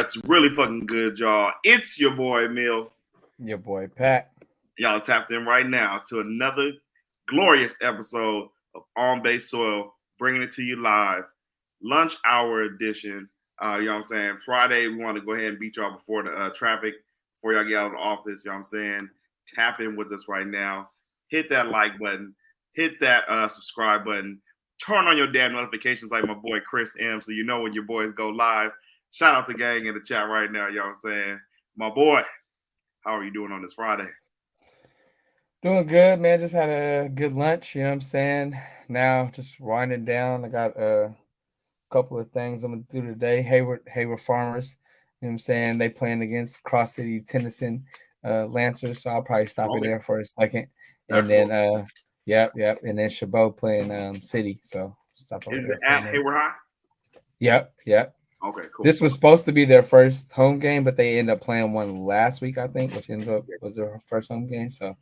That's really fucking good, y'all. It's your boy, Mill. Your boy, Pat. Y'all tapped in right now to another glorious episode of On Base Soil, bringing it to you live. Lunch hour edition. You know what I'm saying? Friday, we want to go ahead and beat y'all before the traffic, before y'all get out of the office. You know what I'm saying? Tap in with us right now. Hit that like button. Hit that subscribe button. Turn on your damn notifications like my boy Chris M, so you know when your boys go live. Shout out to gang in the chat right now, you know what I'm saying? My boy, how are you doing on this Friday? Doing good, man. Just had a good lunch, you know what I'm saying? Now just winding down. I got a couple of things I'm gonna do today. Hayward Farmers, you know what I'm saying? They playing against Cross City Tennyson Lancers, so I'll probably stop in there for a second. That's and then yep. And then Chabot playing City. So stop over Is there it at Hayward High? Yep. Okay, cool. This was supposed to be their first home game, but they ended up playing one last week, I think, which ended up was their first home game. So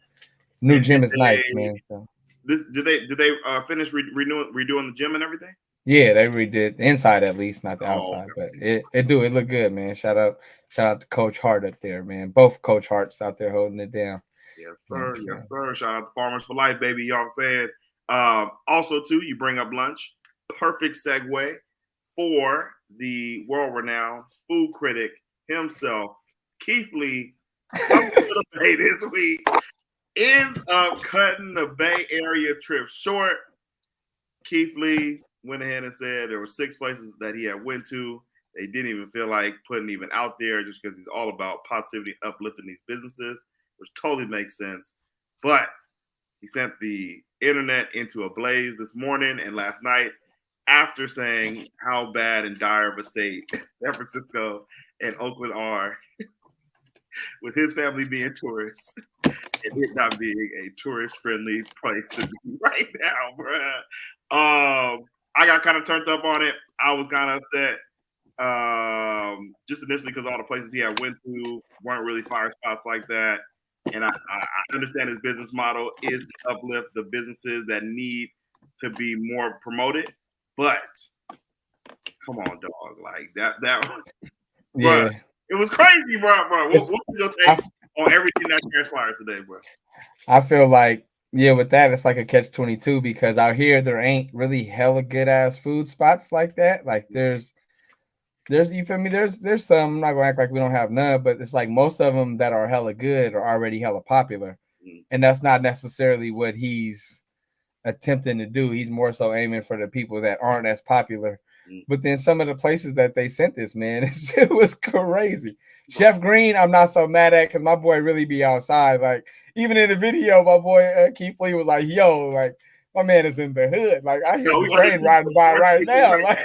new gym is nice, man. So. Did they finish redoing the gym and everything? Yeah, they redid the inside at least, not the outside, but it looked good, man. Shout out to Coach Hart up there, man. Both Coach Harts out there holding it down. Yes, sir. Yes, sir. Shout out to Farmers for Life, baby. You know what I'm saying? Also, too, you bring up lunch. Perfect segue for the world-renowned food critic himself, Keith Lee, coming to the Bay this week. Ends up cutting the Bay Area trip short. Keith Lee went ahead and said there were 6 places that he had went to. They didn't even feel like putting even out there just because he's all about positivity, uplifting these businesses, which totally makes sense. But he sent the internet into a blaze this morning and last night after saying how bad and dire of a state San Francisco and Oakland are with his family being tourists and it not being a tourist-friendly place to be right now, bruh. I got kind of turned up on it. I was kind of upset just initially because all the places he had went to weren't really fire spots like that. And I understand his business model is to uplift the businesses that need to be more promoted. But come on, dog. Like that yeah. Bro, it was crazy, bro. What was your take on everything that transpired today, bro? I feel like, with that, it's like a catch-22 because out here there ain't really hella good ass food spots like that. Like there's you feel me? There's some, I'm not gonna act like we don't have none, but it's like most of them that are hella good are already hella popular. And that's not necessarily what he's attempting to do. He's more so aiming for the people that aren't as popular. But then some of the places that they sent this, man, it was crazy. Chef Green, I'm not so mad at because my boy really be outside. Like even in the video, my boy Keith Lee was like, "Yo, like my man is in the hood. Like I hear the train riding by right now." Like,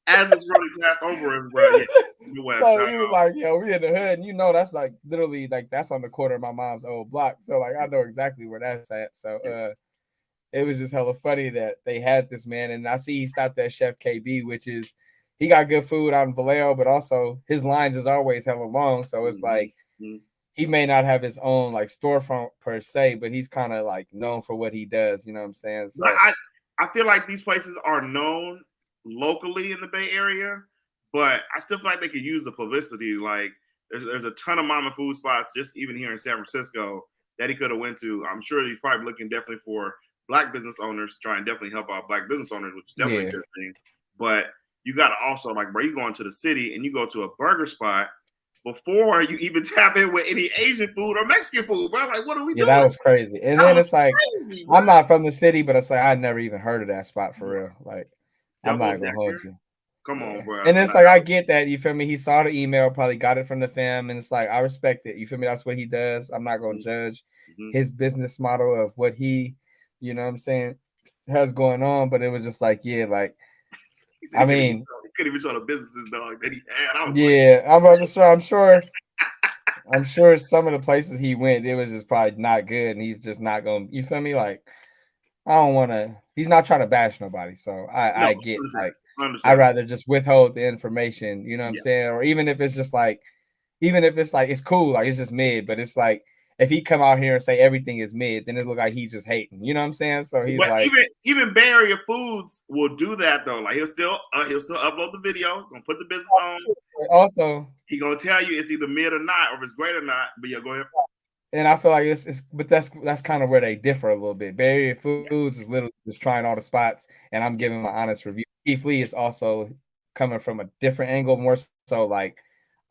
as it's really passed over him, bro. Yeah, so he was like, "Yo, we in the hood," and that's like literally like that's on the corner of my mom's old block. So like I know exactly where that's at. So it was just hella funny that they had this man, and I see he stopped at Chef KB, which is he got good food out in Vallejo, but also his lines is always hella long. So it's like he may not have his own like storefront per se, but he's kind of like known for what he does. You know what I'm saying? So I feel like these places are known locally in the Bay Area, but I still feel like they could use the publicity. Like there's a ton of mama food spots just even here in San Francisco that he could have went to. I'm sure he's probably looking definitely for Black business owners to try and definitely help out Black business owners, which is definitely a good thing. But you got to also like, bro, you go into the city and you go to a burger spot before you even tap in with any Asian food or Mexican food, bro. Like, what are we doing? That was crazy. And then it's like, crazy, I'm not from the city, but it's like I never even heard of that spot for real. Like, I'm not gonna hold you. Come on, bro. And it's like I get that, you feel me? He saw the email, probably got it from the fam, and it's like I respect it. You feel me? That's what he does. I'm not gonna judge his business model of what he, you know what I'm saying, has going on. But it was just like, I mean, he couldn't even show the businesses, dog, that he had. I'm sure some of the places he went, it was just probably not good, and he's just not gonna. You feel me? Like, I don't want to. He's not trying to bash nobody, so I get like I'd rather just withhold the information. You know what I'm saying? Or even if it's just like, it's cool, like it's just mid, but it's like if he come out here and say everything is mid, then it look like he just hating. You know what I'm saying? So he's but like, even Bay Area Foods will do that though. Like he'll still upload the video, gonna put the business on. Also, he gonna tell you it's either mid or not, or if it's great or not. But yeah, go ahead. and I feel like it's but that's kind of where they differ a little bit. Bay Area Foods is literally just trying all the spots, and I'm giving my honest review. Keith Lee is also coming from a different angle, more so like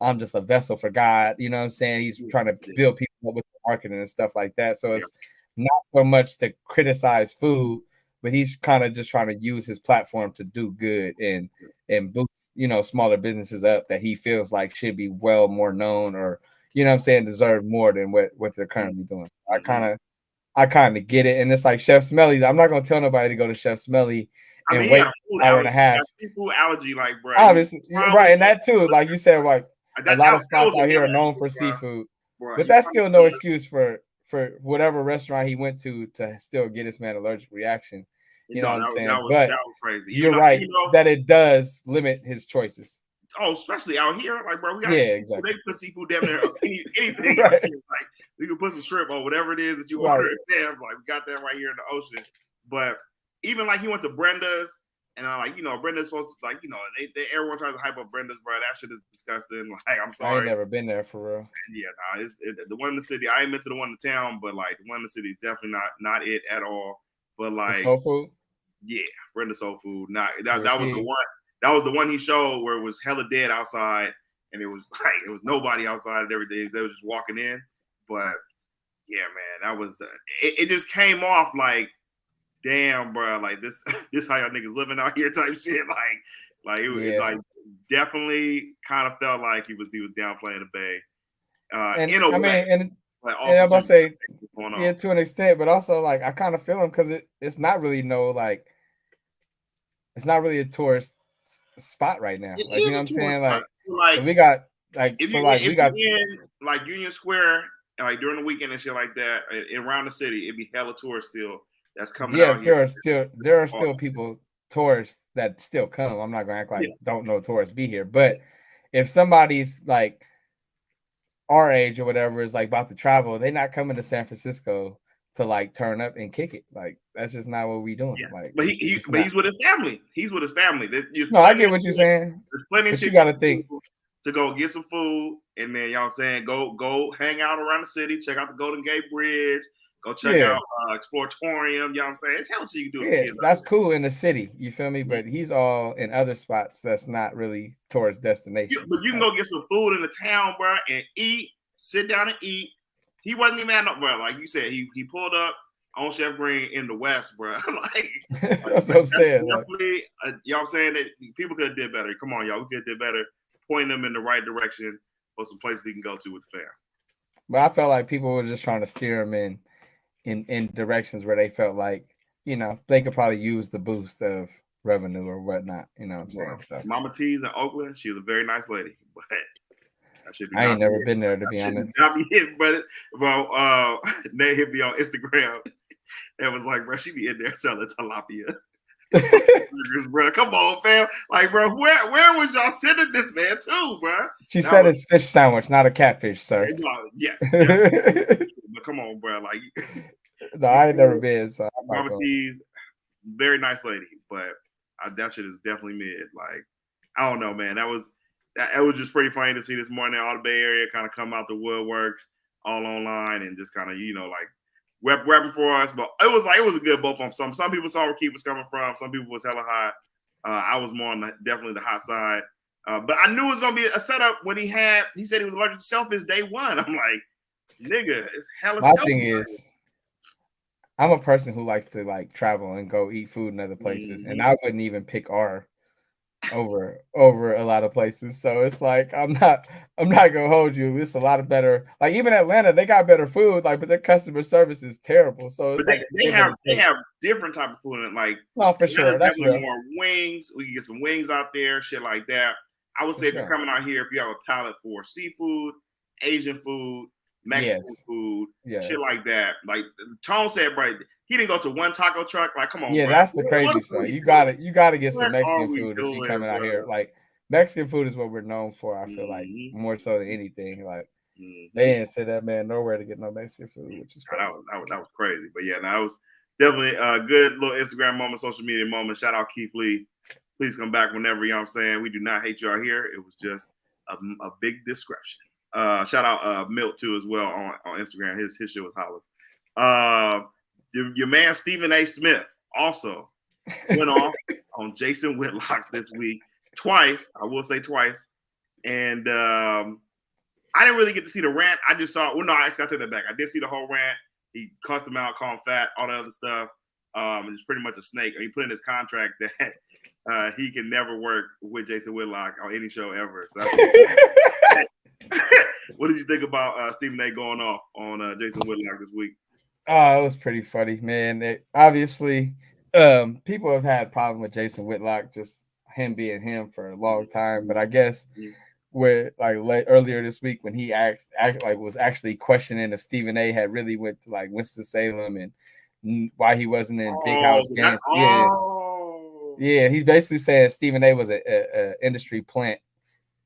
I'm just a vessel for God. You know what I'm saying? He's trying to build people up with marketing and stuff like that. So it's not so much to criticize food, but he's kind of just trying to use his platform to do good and boost, smaller businesses up that he feels like should be well more known, or you know what I'm saying, deserve more than what they're currently doing. I kind of get it. And it's like Chef Smelly. I'm not gonna tell nobody to go to Chef Smelly and wait an hour and a half. Seafood allergy, like, bro. Obviously, right, and that too, like you said, like a lot of spots out here are known for seafood, but that's still no excuse for whatever restaurant he went to still get this man allergic reaction. You know what I'm saying? But that was crazy. You're right that it does limit his choices. Oh, especially out here, like, bro, we got exactly. They put seafood down there, anything. Right. Like we can put some shrimp or whatever it is that you order. Damn, like we got that right here in the ocean. But even like he went to Brenda's, and I'm like, Brenda's supposed to, like, they everyone tries to hype up Brenda's, bro. That shit is disgusting. Like, I'm sorry. I ain't never been there for real. Yeah, nah, it's the one in the city. I ain't been to the one in the town, but like the one in the city is definitely not it at all. But like the soul food. Yeah, Brenda's soul food. That was the one. That was the one he showed where it was hella dead outside, and it was nobody outside and everything. They were just walking in. But yeah, man, that was it just came off like, damn, bro, like this how y'all niggas living out here type shit. Like it was like definitely kind of felt like he was downplaying the Bay. In a way. And I'm about to say, yeah, to an extent, but also like I kind of feel him because it's not really it's not really a tourist spot right now. Like, you know what I'm saying? Like we got Union Square, like during the weekend and shit like that, around the city, it'd be hella tourists still that's coming out here. There are still people, tourists that still come. I'm not gonna act like don't know tourists be here. But if somebody's like our age or whatever is like about to travel, they're not coming to San Francisco to like turn up and kick it. Like that's just not what we doing. Like, but he's with his family. He's with his family. No, I get what you're saying. There's plenty of shit you got to think to go get some food, and then y'all saying go hang out around the city, check out the Golden Gate Bridge, go check out Exploratorium. You know what I'm saying? It's hell shit you can do. Yeah, that's cool in the city. You feel me? But he's all in other spots that's not really tourist destinations. But you can go get some food in the town, bro, and eat. Sit down and eat. He wasn't even bro. Like you said, he pulled up on Chef Green in the West, bro. That's what I'm saying. Definitely, y'all saying that people could have did better. Come on, y'all, we could have did better. Point them in the right direction for some places you can go to with the fam. But I felt like people were just trying to steer them in directions where they felt like, they could probably use the boost of revenue or whatnot. You know what I'm saying? So. Mama T's in Oakland, she was a very nice lady, but I ain't never been there, to be honest. Bro, they hit me on Instagram. It was like, bro, she be in there selling tilapia. Bro, come on, fam. Like, bro, where was y'all sending this man to, bro? She said it's fish sandwich, not a catfish, sir. Yes. But come on, bro. Like, no, I ain't never been. So Mama T's, very nice lady, but that shit is definitely mid. Like, I don't know, man. It was just pretty funny to see this morning all the Bay Area kind of come out the woodworks all online and just kind of, like repping for us. But it was a good both of them. Some people saw where Keith was coming from. Some people was hella hot. I was more on definitely the hot side. But I knew it was going to be a setup when he said he was allergic to shellfish day one. I'm like, nigga, it's hella My thing is, I'm a person who likes to like travel and go eat food in other places. And I wouldn't even pick R over a lot of places. So it's like I'm not gonna hold you. It's a lot of better. Like even Atlanta, they got better food, like, but their customer service is terrible. So it's they have different type of food, like for sure. That's real. More wings. We can get some wings out there, shit like that. I would say if you're coming out here, if you have a palate for seafood, Asian food, Mexican food, shit like that. Like Tone said, bro, he didn't go to one taco truck. Like, come on, bro. That's the crazy stuff. You gotta get some Mexican food if you're coming out here. Like Mexican food is what we're known for. I feel like more so than anything. Like They didn't send that man nowhere to get no Mexican food, which is crazy. That was crazy. But yeah, that was definitely a good little Instagram moment, social media moment. Shout out Keith Lee. Please come back whenever, you know what I'm saying? We do not hate you out here. It was just a big description. Shout out Milt too as well on Instagram. His shit was hollers. Your man Stephen A. Smith also went off on Jason Whitlock this week twice. I will say twice. And I didn't really get to see the rant. I just saw. Well, no, actually, I take that back. I did see the whole rant. He cussed him out, called him fat, all that other stuff. It's pretty much a snake. He put in his contract that he can never work with Jason Whitlock on any show ever. So what did you think about Stephen A. going off on Jason Whitlock this week? Oh, it was pretty funny, man. Obviously, people have had a problem with Jason Whitlock, just him being him for a long time. But I guess where earlier this week when he was actually questioning if Stephen A. had really went to like Winston-Salem and why he wasn't in Big House games. Yeah, he's basically saying Stephen A. was a industry plant.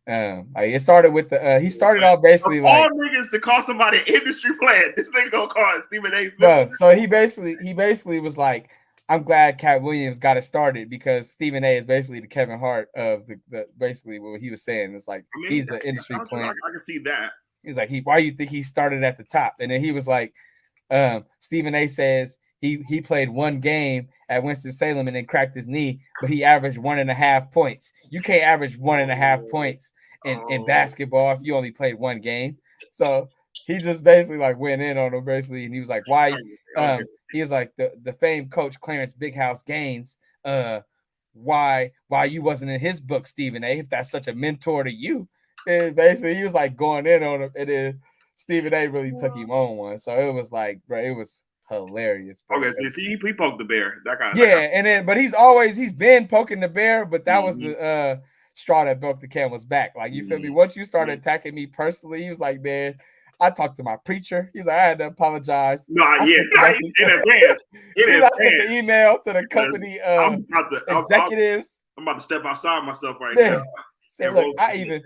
It started with he started off basically all niggas to call somebody an industry plant. This nigga gonna call it Stephen A. Smith. Bro, so he basically was like, I'm glad Cat Williams got it started because Stephen A. is basically the Kevin Hart of the basically what he was saying. It's like he's the industry plant. I can see that. He's like, why do you think he started at the top? And then he was like, Stephen A. says he played one game at Winston-Salem and then cracked his knee, but he averaged 1.5 points. You can't average 1.5 points in basketball if you only played one game. So he just basically like went in on him basically, and he was like, why? He was like the famed coach Clarence Big House Gaines. Why you wasn't in his book, Stephen A. If that's such a mentor to you, and basically he was like going in on him, and then Stephen A. really took him on one. So it was like, bro, it was hilarious. Bro. Okay, so see, he poked the bear. But he's been poking the bear, but that was the straw that broke the camel's back. Like, you feel me? Once you started attacking me personally, he was like, man, I talked to my preacher. He's like, I had to apologize. In advance. I sent the email to the company executives. I'm about to step outside myself right now. Say, look, I even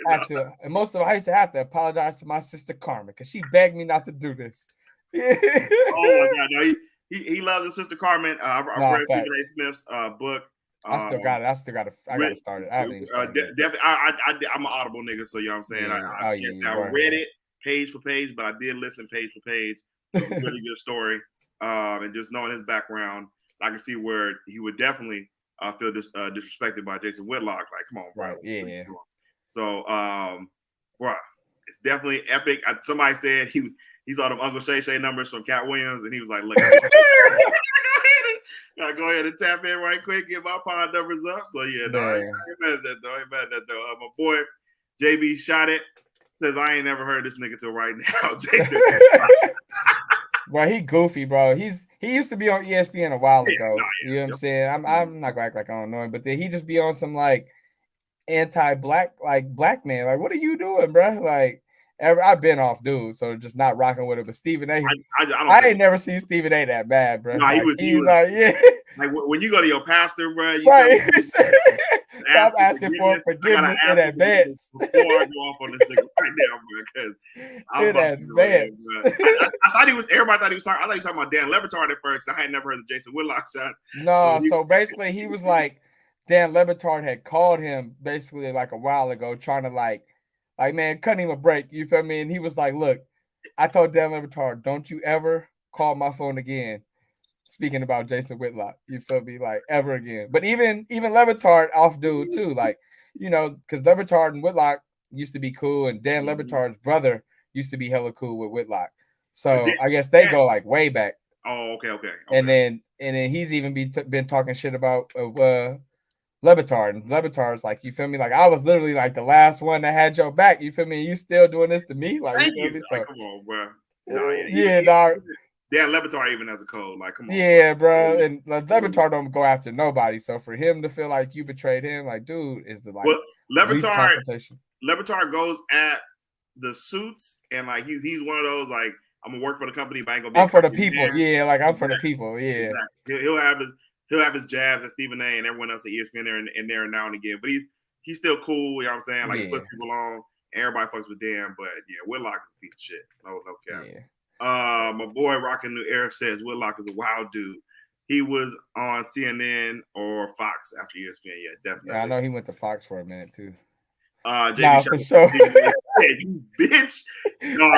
had to, and most of it, I used to have to apologize to my sister Carmen because she begged me not to do this. Oh my God, no, he loves his sister Carmen. I read Stephen A. Smith's book. I still got it. I got to start it. I haven't even started definitely. I'm an Audible nigga, so you know what I'm saying. I read it page for page, but I did listen page for page. It was a really good story. And just knowing his background, I can see where he would definitely feel disrespected by Jason Whitlock. Like, come on, bro. Right, yeah. So, bro, it's definitely epic. Somebody said he saw them Uncle Shay Shay numbers from Cat Williams, and he was like, look, gotta go ahead and tap in right quick, get my pod numbers up. So yeah, no, I ain't mad at that though. My boy JB Shot It says I ain't never heard this nigga till right now. Jason. Bro, he goofy, bro. He used to be on ESPN a while ago. You know what I'm saying? I'm not gonna act like I don't know him, but then he just be on some like anti-black, like black man. Like, what are you doing, bro? Like, I've been off, dude. So just not rocking with it. But Stephen A. I ain't never seen Stephen A. that bad, bro. No, like, he was like, yeah. Like when you go to your pastor, bro. Right. Stop asking for forgiveness in advance. Before I go off on this nigga right now, bro, because in advance. I thought he was. Everybody thought he was talking. I thought he was talking about Dan Le Batard at first. I had never heard the Jason Whitlock shot. No, so basically he was like, Dan Le Batard had called him basically like a while ago, trying to like man, cut him a break. You feel me? And he was like, look, I told Dan Le Batard, don't you ever call my phone again. Speaking about Jason Whitlock, you feel me? Like ever again. But even Le Batard off dude too, like, you know, because Le Batard and Whitlock used to be cool, and Dan Le Batard's brother used to be hella cool with Whitlock. So I guess they go like way back. Oh, okay. And then he's even been talking shit about Le Batard, and Le Batard's like, you feel me? Like I was literally like the last one that had your back. You feel me? You still doing this to me? Like, you feel me? So, come on, bro. No, dog. Dan Le Batard even has a code. Like, come on. Yeah, bro. And Le Batard don't go after nobody. So for him to feel like you betrayed him, like, dude, is the like Le Batard goes at the suits, and like he's one of those like, I'm gonna work for the company, but I ain't gonna be. I'm for the people. Yeah, like I'm for the people. Yeah. Exactly. He'll have his jabs at Stephen A. and everyone else at ESPN there and now and again. But he's still cool. You know what I'm saying? Like he puts people on. Everybody fucks with Dan, but yeah, Whitlock is a piece of shit. No cap. Yeah. My boy Rockin' New Era says Whitlock is a wild dude. He was on CNN or Fox after ESPN. Yeah, definitely. Yeah, I know he went to Fox for a minute too. JB Nah, for sure. You bitch. No,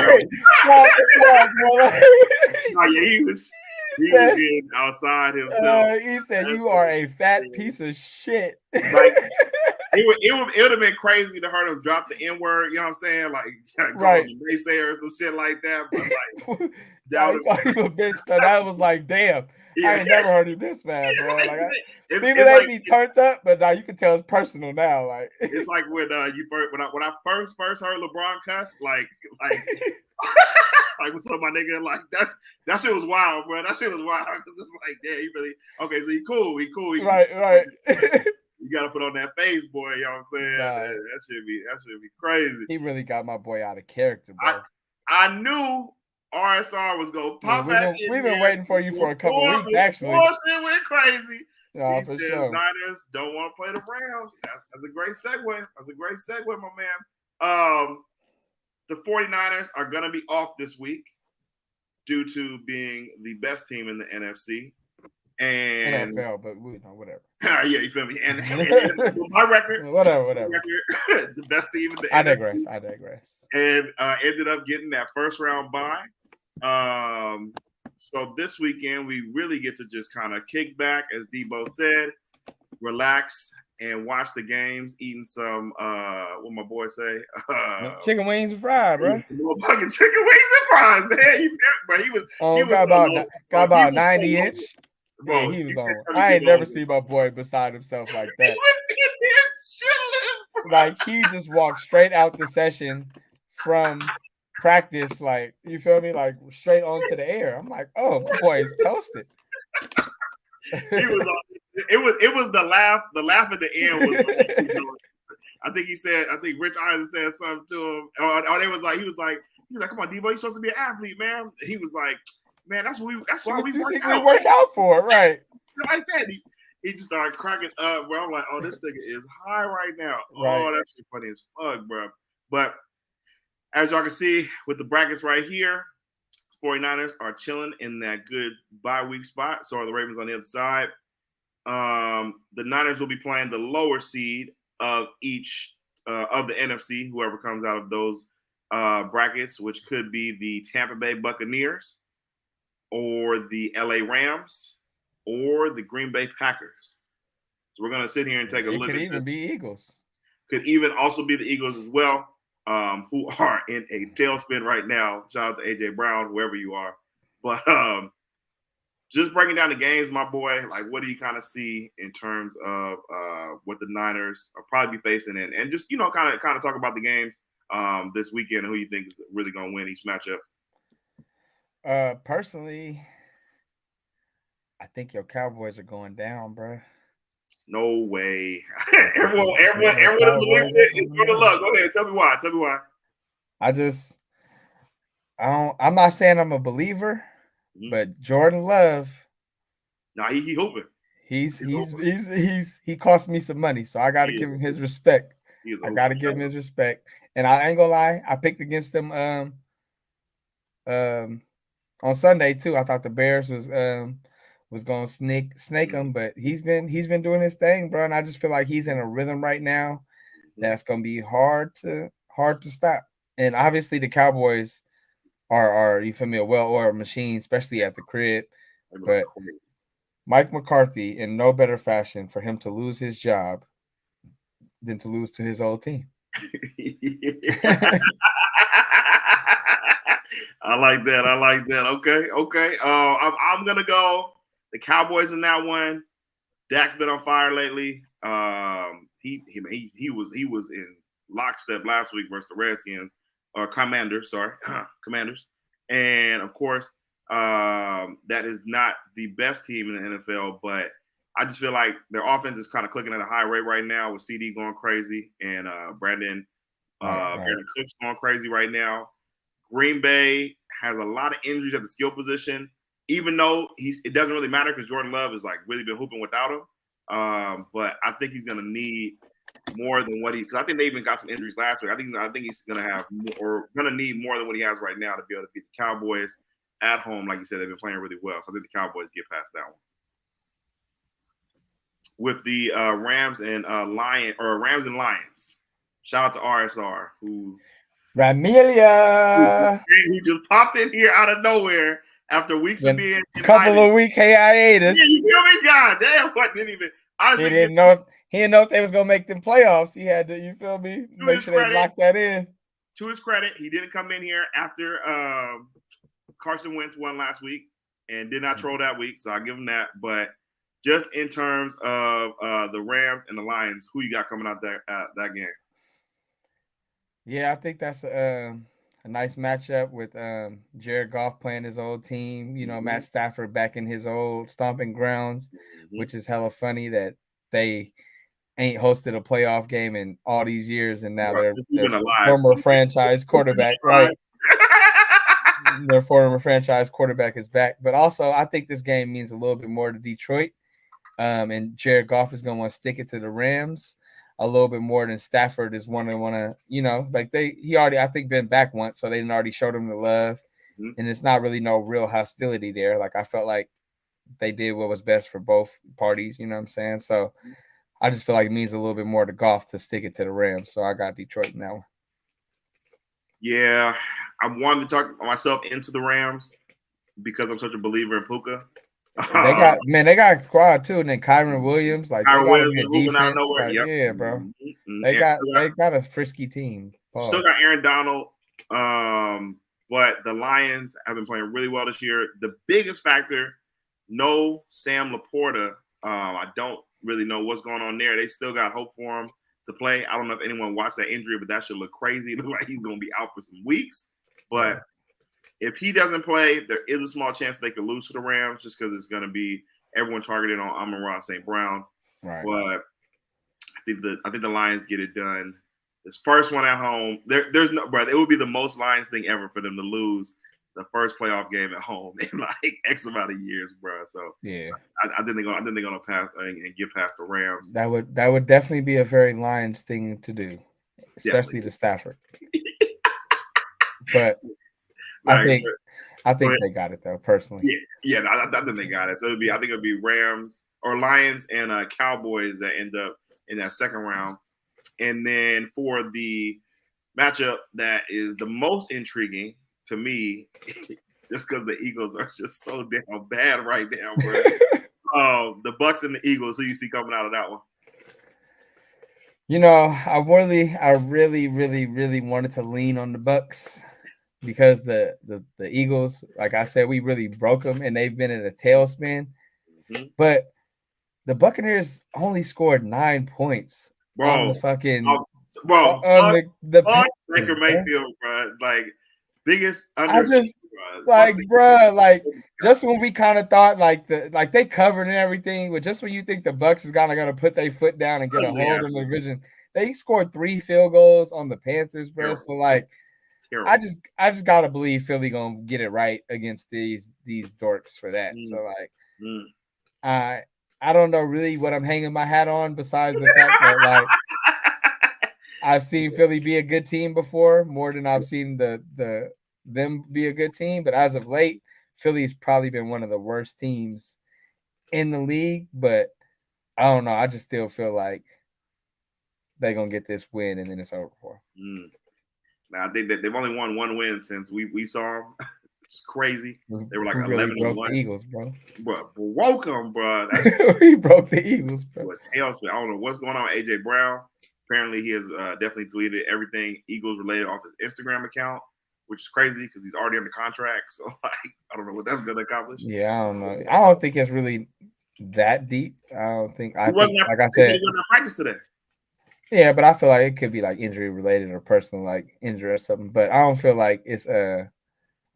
yeah, he was getting outside himself. He said you are a fat piece of shit. Like it would have been crazy to hear him drop the N-word, you know what I'm saying? Like right. Naysayer or some shit like that. But like yeah, he called him a bitch, so that was like, damn. Yeah. I ain't never heard him this bad, bro. Like Stephen A. Like, be turned up, but now you can tell it's personal now. Like it's like when when I first heard LeBron cuss, like like what's up, my nigga? Like that shit was wild, bro. That shit was wild. It's like, yeah, he really okay. So he cool. Right. You gotta put on that face, boy. You know what I'm saying? That should be crazy. He really got my boy out of character, bro. I knew RSR was gonna pop back in. We've been waiting for you for a couple weeks, actually. Shit went crazy. No, for sure. Niners don't want to play the Rams. That's a great segue. That's a great segue, my man. The 49ers are going to be off this week due to being the best team in the NFC. And NFL, but whatever. Yeah, you feel me? And my record, whatever. The best team in the I NFC. digress. And ended up getting that first round bye. So this weekend we really get to just kind of kick back, as Debo said, relax and watch the games, eating some what my boy say, chicken wings and fries, bro. Fucking chicken wings and fries, man. He was got about 90-inch. Bro, yeah, he was on. I ain't never seen my boy beside himself like that. Like he just walked straight out the session from practice, like you feel me, like straight onto the air. I'm like, oh, my boy is toasted. It was the laugh. The laugh at the end was. I think Rich Eisen said something to him, or he was like, come on, Debo, you're supposed to be an athlete, man. He was like, man, that's why we work out for, right? Like that. He just started cracking up, bro. I'm like, oh, this nigga is high right now. Right. Oh, that's funny as fuck, bro. But as y'all can see with the brackets right here, 49ers are chilling in that good bye week spot. So are the Ravens on the other side. The Niners will be playing the lower seed of each of the NFC, whoever comes out of those brackets, which could be the Tampa Bay Buccaneers or the LA Rams or the Green Bay Packers. So we're going to sit here and take a look at this. Could even be Eagles. Could even also be the Eagles as well, who are in a tailspin right now. Shout out to A.J. Brown, whoever you are. But just breaking down the games, my boy, like what do you kind of see in terms of what the Niners are probably be facing and just, kind of talk about the games this weekend and who you think is really going to win each matchup? Personally, I think your Cowboys are going down, bro. No way. everyone is believing it. It's going to look. Go ahead. Tell me why. I'm not saying I'm a believer, but Jordan Love. Nah, he hooping. He cost me some money, so I got to give him his respect. I got to give him his respect. And I ain't gonna lie, I picked against him on Sunday too. I thought the Bears was gonna snake him, but he's been doing his thing, bro. And I just feel like he's in a rhythm right now that's gonna be hard to stop. And obviously the Cowboys are you feel me, a well-oiled machine, especially at the crib. But Mike McCarthy, in no better fashion for him to lose his job than to lose to his old team. I like that. Okay. I'm gonna go the Cowboys in that one. Dak's been on fire lately. He was in lockstep last week versus the Redskins or Commanders. And of course, that is not the best team in the NFL, but I just feel like their offense is kind of clicking at a high rate right now with CD going crazy and Brandon Cooks going crazy right now. Green Bay has a lot of injuries at the skill position, even though it doesn't really matter because Jordan Love has like really been hooping without him. But I think he's going to need more than what because I think they even got some injuries last week. I think he's gonna have more, or gonna need more than what he has right now to be able to beat the Cowboys at home. Like you said, they've been playing really well, so I think the Cowboys get past that one. With the Rams and Lions. Shout out to RSR who Ramilia. He just popped in here out of nowhere after weeks of being a couple of week hiatus. Yeah, you feel me? God damn, what didn't even honestly he didn't know if they was gonna make them playoffs. He had to, you feel me? Make sure they lock that in. To his credit, he didn't come in here after Carson Wentz won last week and did not troll that week, so I'll give him that. But just in terms of the Rams and the Lions, who you got coming out that game? Yeah, I think that's a nice matchup with Jared Goff playing his old team. You know, Matt Stafford back in his old stomping grounds, which is hella funny that they ain't hosted a playoff game in all these years, and now their former franchise quarterback, right? Their former franchise quarterback is back. But also, I think this game means a little bit more to Detroit, and Jared Goff is going to want to stick it to the Rams a little bit more than Stafford is want to, you know, like he already, I think, been back once, so they didn't already showed him the love, and it's not really no real hostility there. Like I felt like they did what was best for both parties, you know what I'm saying? So I just feel like it means a little bit more to Goff to stick it to the Rams. So I got Detroit in that one. Yeah, I wanted to talk myself into the Rams because I'm such a believer in Puka. They got a squad too, and then Kyron Williams, like they got a good defense. Like, yeah, bro. They got a frisky team. Still got Aaron Donald, but the Lions have been playing really well this year. The biggest factor, no Sam Laporta. I don't really know what's going on there. They still got hope for him to play. I don't know if anyone watched that injury, but that should look crazy. It looks like he's going to be out for some weeks. But if he doesn't play, there is a small chance they could lose to the Rams just because it's going to be everyone targeted on Amon-Ra St. Brown. Right. But I think the Lions get it done. This first one at home, there's no, bro. It would be the most Lions thing ever for them to lose the first playoff game at home in like X amount of years, bro. So yeah, I think they're gonna pass and get past the Rams. That would definitely be a very Lions thing to do, especially to Stafford. But I think they got it though, personally. Yeah, I think they got it. So I think it'll be Rams or Lions and Cowboys that end up in that second round. And then for the matchup that is the most intriguing to me, just because the Eagles are just so damn bad right now, bro. The Bucks and the Eagles, who you see coming out of that one? You know, I really wanted to lean on the Bucks because the Eagles, like I said, we really broke them and they've been in a tailspin. Mm-hmm. But the Buccaneers only scored 9 points on the fucking on the Baker Mayfield, bro. Like biggest I just like, bro, like just when we kind of thought like they covered and everything, but just when you think the Bucks is gonna put their foot down and get a hold of the division, they scored 3 field goals on the Panthers, bro. So like, I just gotta believe Philly gonna get it right against these dorks for that. So like, I don't know really what I'm hanging my hat on besides the fact that like I've seen Philly be a good team before more than I've seen them be a good team. But as of late, Philly's probably been one of the worst teams in the league. But I don't know. I just still feel like they're gonna get this win and then it's over for them. Now I think that they've only won 1 win since we saw them. It's crazy. They were like 11-1. The Eagles, bro. Bro, broke them, bro. We broke the Eagles, bro. I don't know what's going on with AJ Brown. Apparently, he has definitely deleted everything Eagles related off his Instagram account, which is crazy because he's already under contract. So, like, I don't know what that's going to accomplish. Yeah, I don't know. I don't think it's really that deep. I think, like I said, he wasn't in practice today. Yeah, but I feel like it could be like injury related or personal, like injury or something. But I don't feel like it's I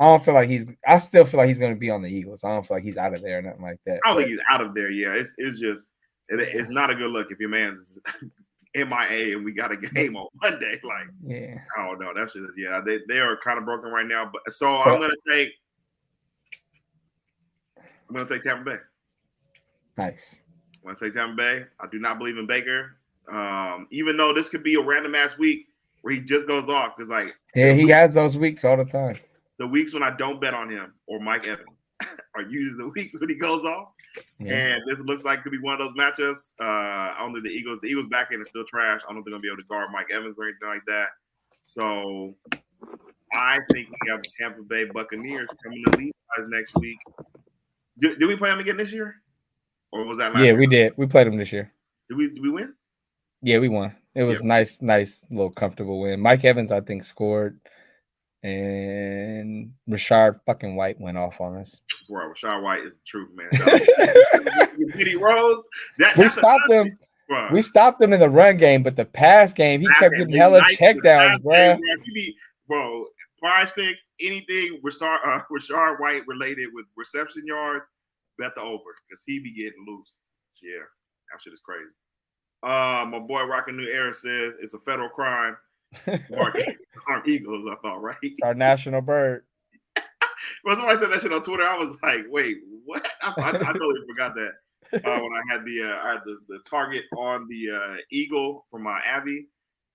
don't feel like I still feel like he's going to be on the Eagles. I don't feel like he's out of there or nothing like that. I don't think he's out of there. Yeah, it's just it's not a good look if your man's MIA and we got a game on Monday. Like, yeah, I don't know. That's just they are kind of broken right now. But so I'm gonna take Tampa Bay. Nice. I'm gonna take Tampa Bay. I do not believe in Baker. Even though this could be a random ass week where he just goes off, because like he has those weeks all the time. The weeks when I don't bet on him or Mike Evans are usually the weeks when he goes off. Yeah. And this looks like it could be one of those matchups. Only the Eagles back end is still trash. I don't think they're gonna be able to guard Mike Evans or anything like that. So I think we have the Tampa Bay Buccaneers coming to Levi's next week. Did we play them again this year? Or was that last year? We did. We played them this year. Did we win? Yeah, we won. It was nice little comfortable win. Mike Evans, I think, scored, and Rashard fucking White went off on us. Bro, Rashard White is the truth, man. Rose, we stopped them. We stopped them in the run game, but the pass game, he kept getting hella checkdowns, bro. Bro, Prize Picks, anything Rashard White related with reception yards, bet the over because he be getting loose. Yeah, that shit is crazy. My boy Rockin' New Era says it's a federal crime. Our Eagles, I thought, right? It's our national bird. Well, somebody said that shit on Twitter. I was like, wait, what? I totally forgot that. When I had the target on the eagle from my Abby,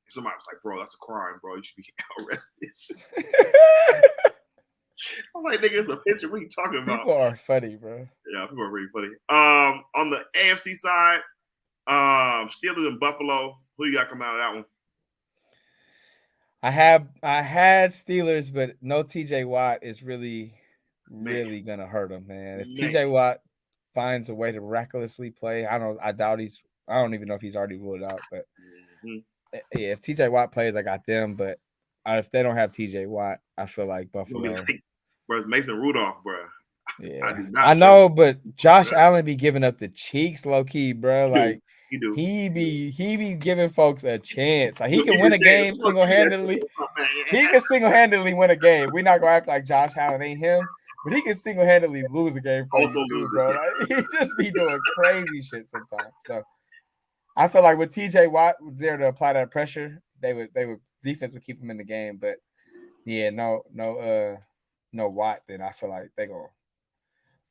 somebody was like, bro, that's a crime, bro. You should be arrested. I'm like, nigga, it's a picture. What are you talking about? People are funny, bro. Yeah, people are really funny. On the AFC side, Steelers and Buffalo. Who you got coming out of that one? I had Steelers, but no TJ Watt is really gonna hurt him, man. If TJ Watt finds a way to recklessly play, I don't even know if he's already ruled out, but yeah, if TJ Watt plays, I got them. But if they don't have TJ Watt, I feel like Buffalo. Bro, it's Mason Rudolph, bro. Yeah, I know, but Josh Allen be giving up the cheeks, low key, bro. Like he be giving folks a chance. Like he can win a game single handedly. He can single handedly win a game. We're not gonna act like Josh Allen ain't him, but he can single handedly lose a game for you too, bro. Like, he just be doing crazy shit sometimes. So I feel like with TJ Watt was there to apply that pressure, they would defense would keep him in the game. But yeah, no Watt, then I feel like they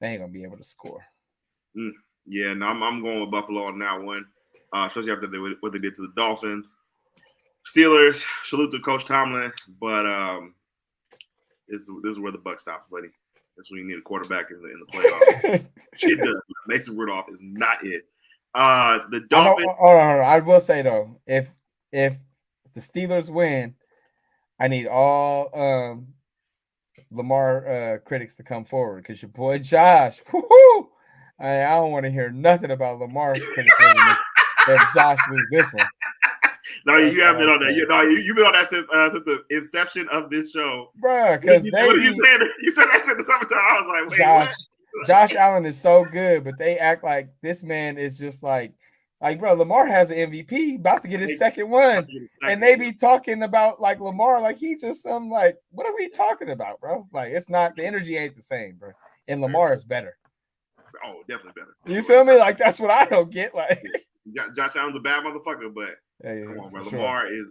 ain't gonna be able to score. Yeah, no, I'm going with Buffalo on that one, especially after what they did to the Dolphins. Steelers, salute to Coach Tomlin, but this is where the buck stops, buddy. That's when you need a quarterback in the playoffs. Shit does. Mason Rudolph is not it. The Dolphins. Hold on. I will say though, if the Steelers win, I need all Lamar critics to come forward because your boy Josh, I don't want to hear nothing about Lamar criticism if Josh loses this one. No, you have been on that. You've been on that since the inception of this show, bro. Because you said that shit in the summertime. I was like, wait, what? Josh Allen is so good, but they act like this man is just like, bro, Lamar has an MVP, about to get his second one, and they be talking about like Lamar, like he just some like, what are we talking about, bro? Like it's not, the energy ain't the same, bro. And Lamar is better. Oh, definitely better. You feel me? Like that's what I don't get. Like Josh Allen's a bad motherfucker, but come on, bro. Sure. Lamar is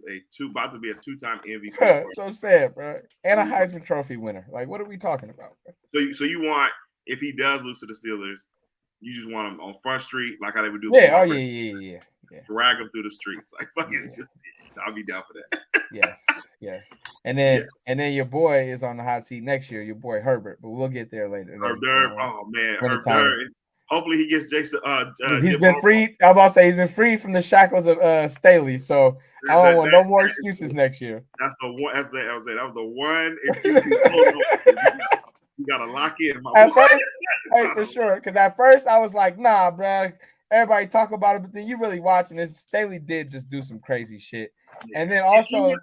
about to be a two-time MVP. That's what I'm saying, bro. And a Heisman Trophy winner. Like, what are we talking about, bro? So you want, if he does lose to the Steelers, you just want him on Front Street, like how they would do. Yeah. Yeah. Drag him through the streets, like fucking. I'll be down for that. Yes. And then your boy is on the hot seat next year. Your boy Herbert, but we'll get there later. Herbert. Hopefully he gets Jason. He's been freed. I'm about to say he's been freed from the shackles of Staley. So I don't want no more excuses next year. That's the one. That was the one excuse. You gotta lock in. At first, for sure. Because at first I was like, nah, bro. Everybody talk about it, but then you really watching this. Staley did just do some crazy shit, and then also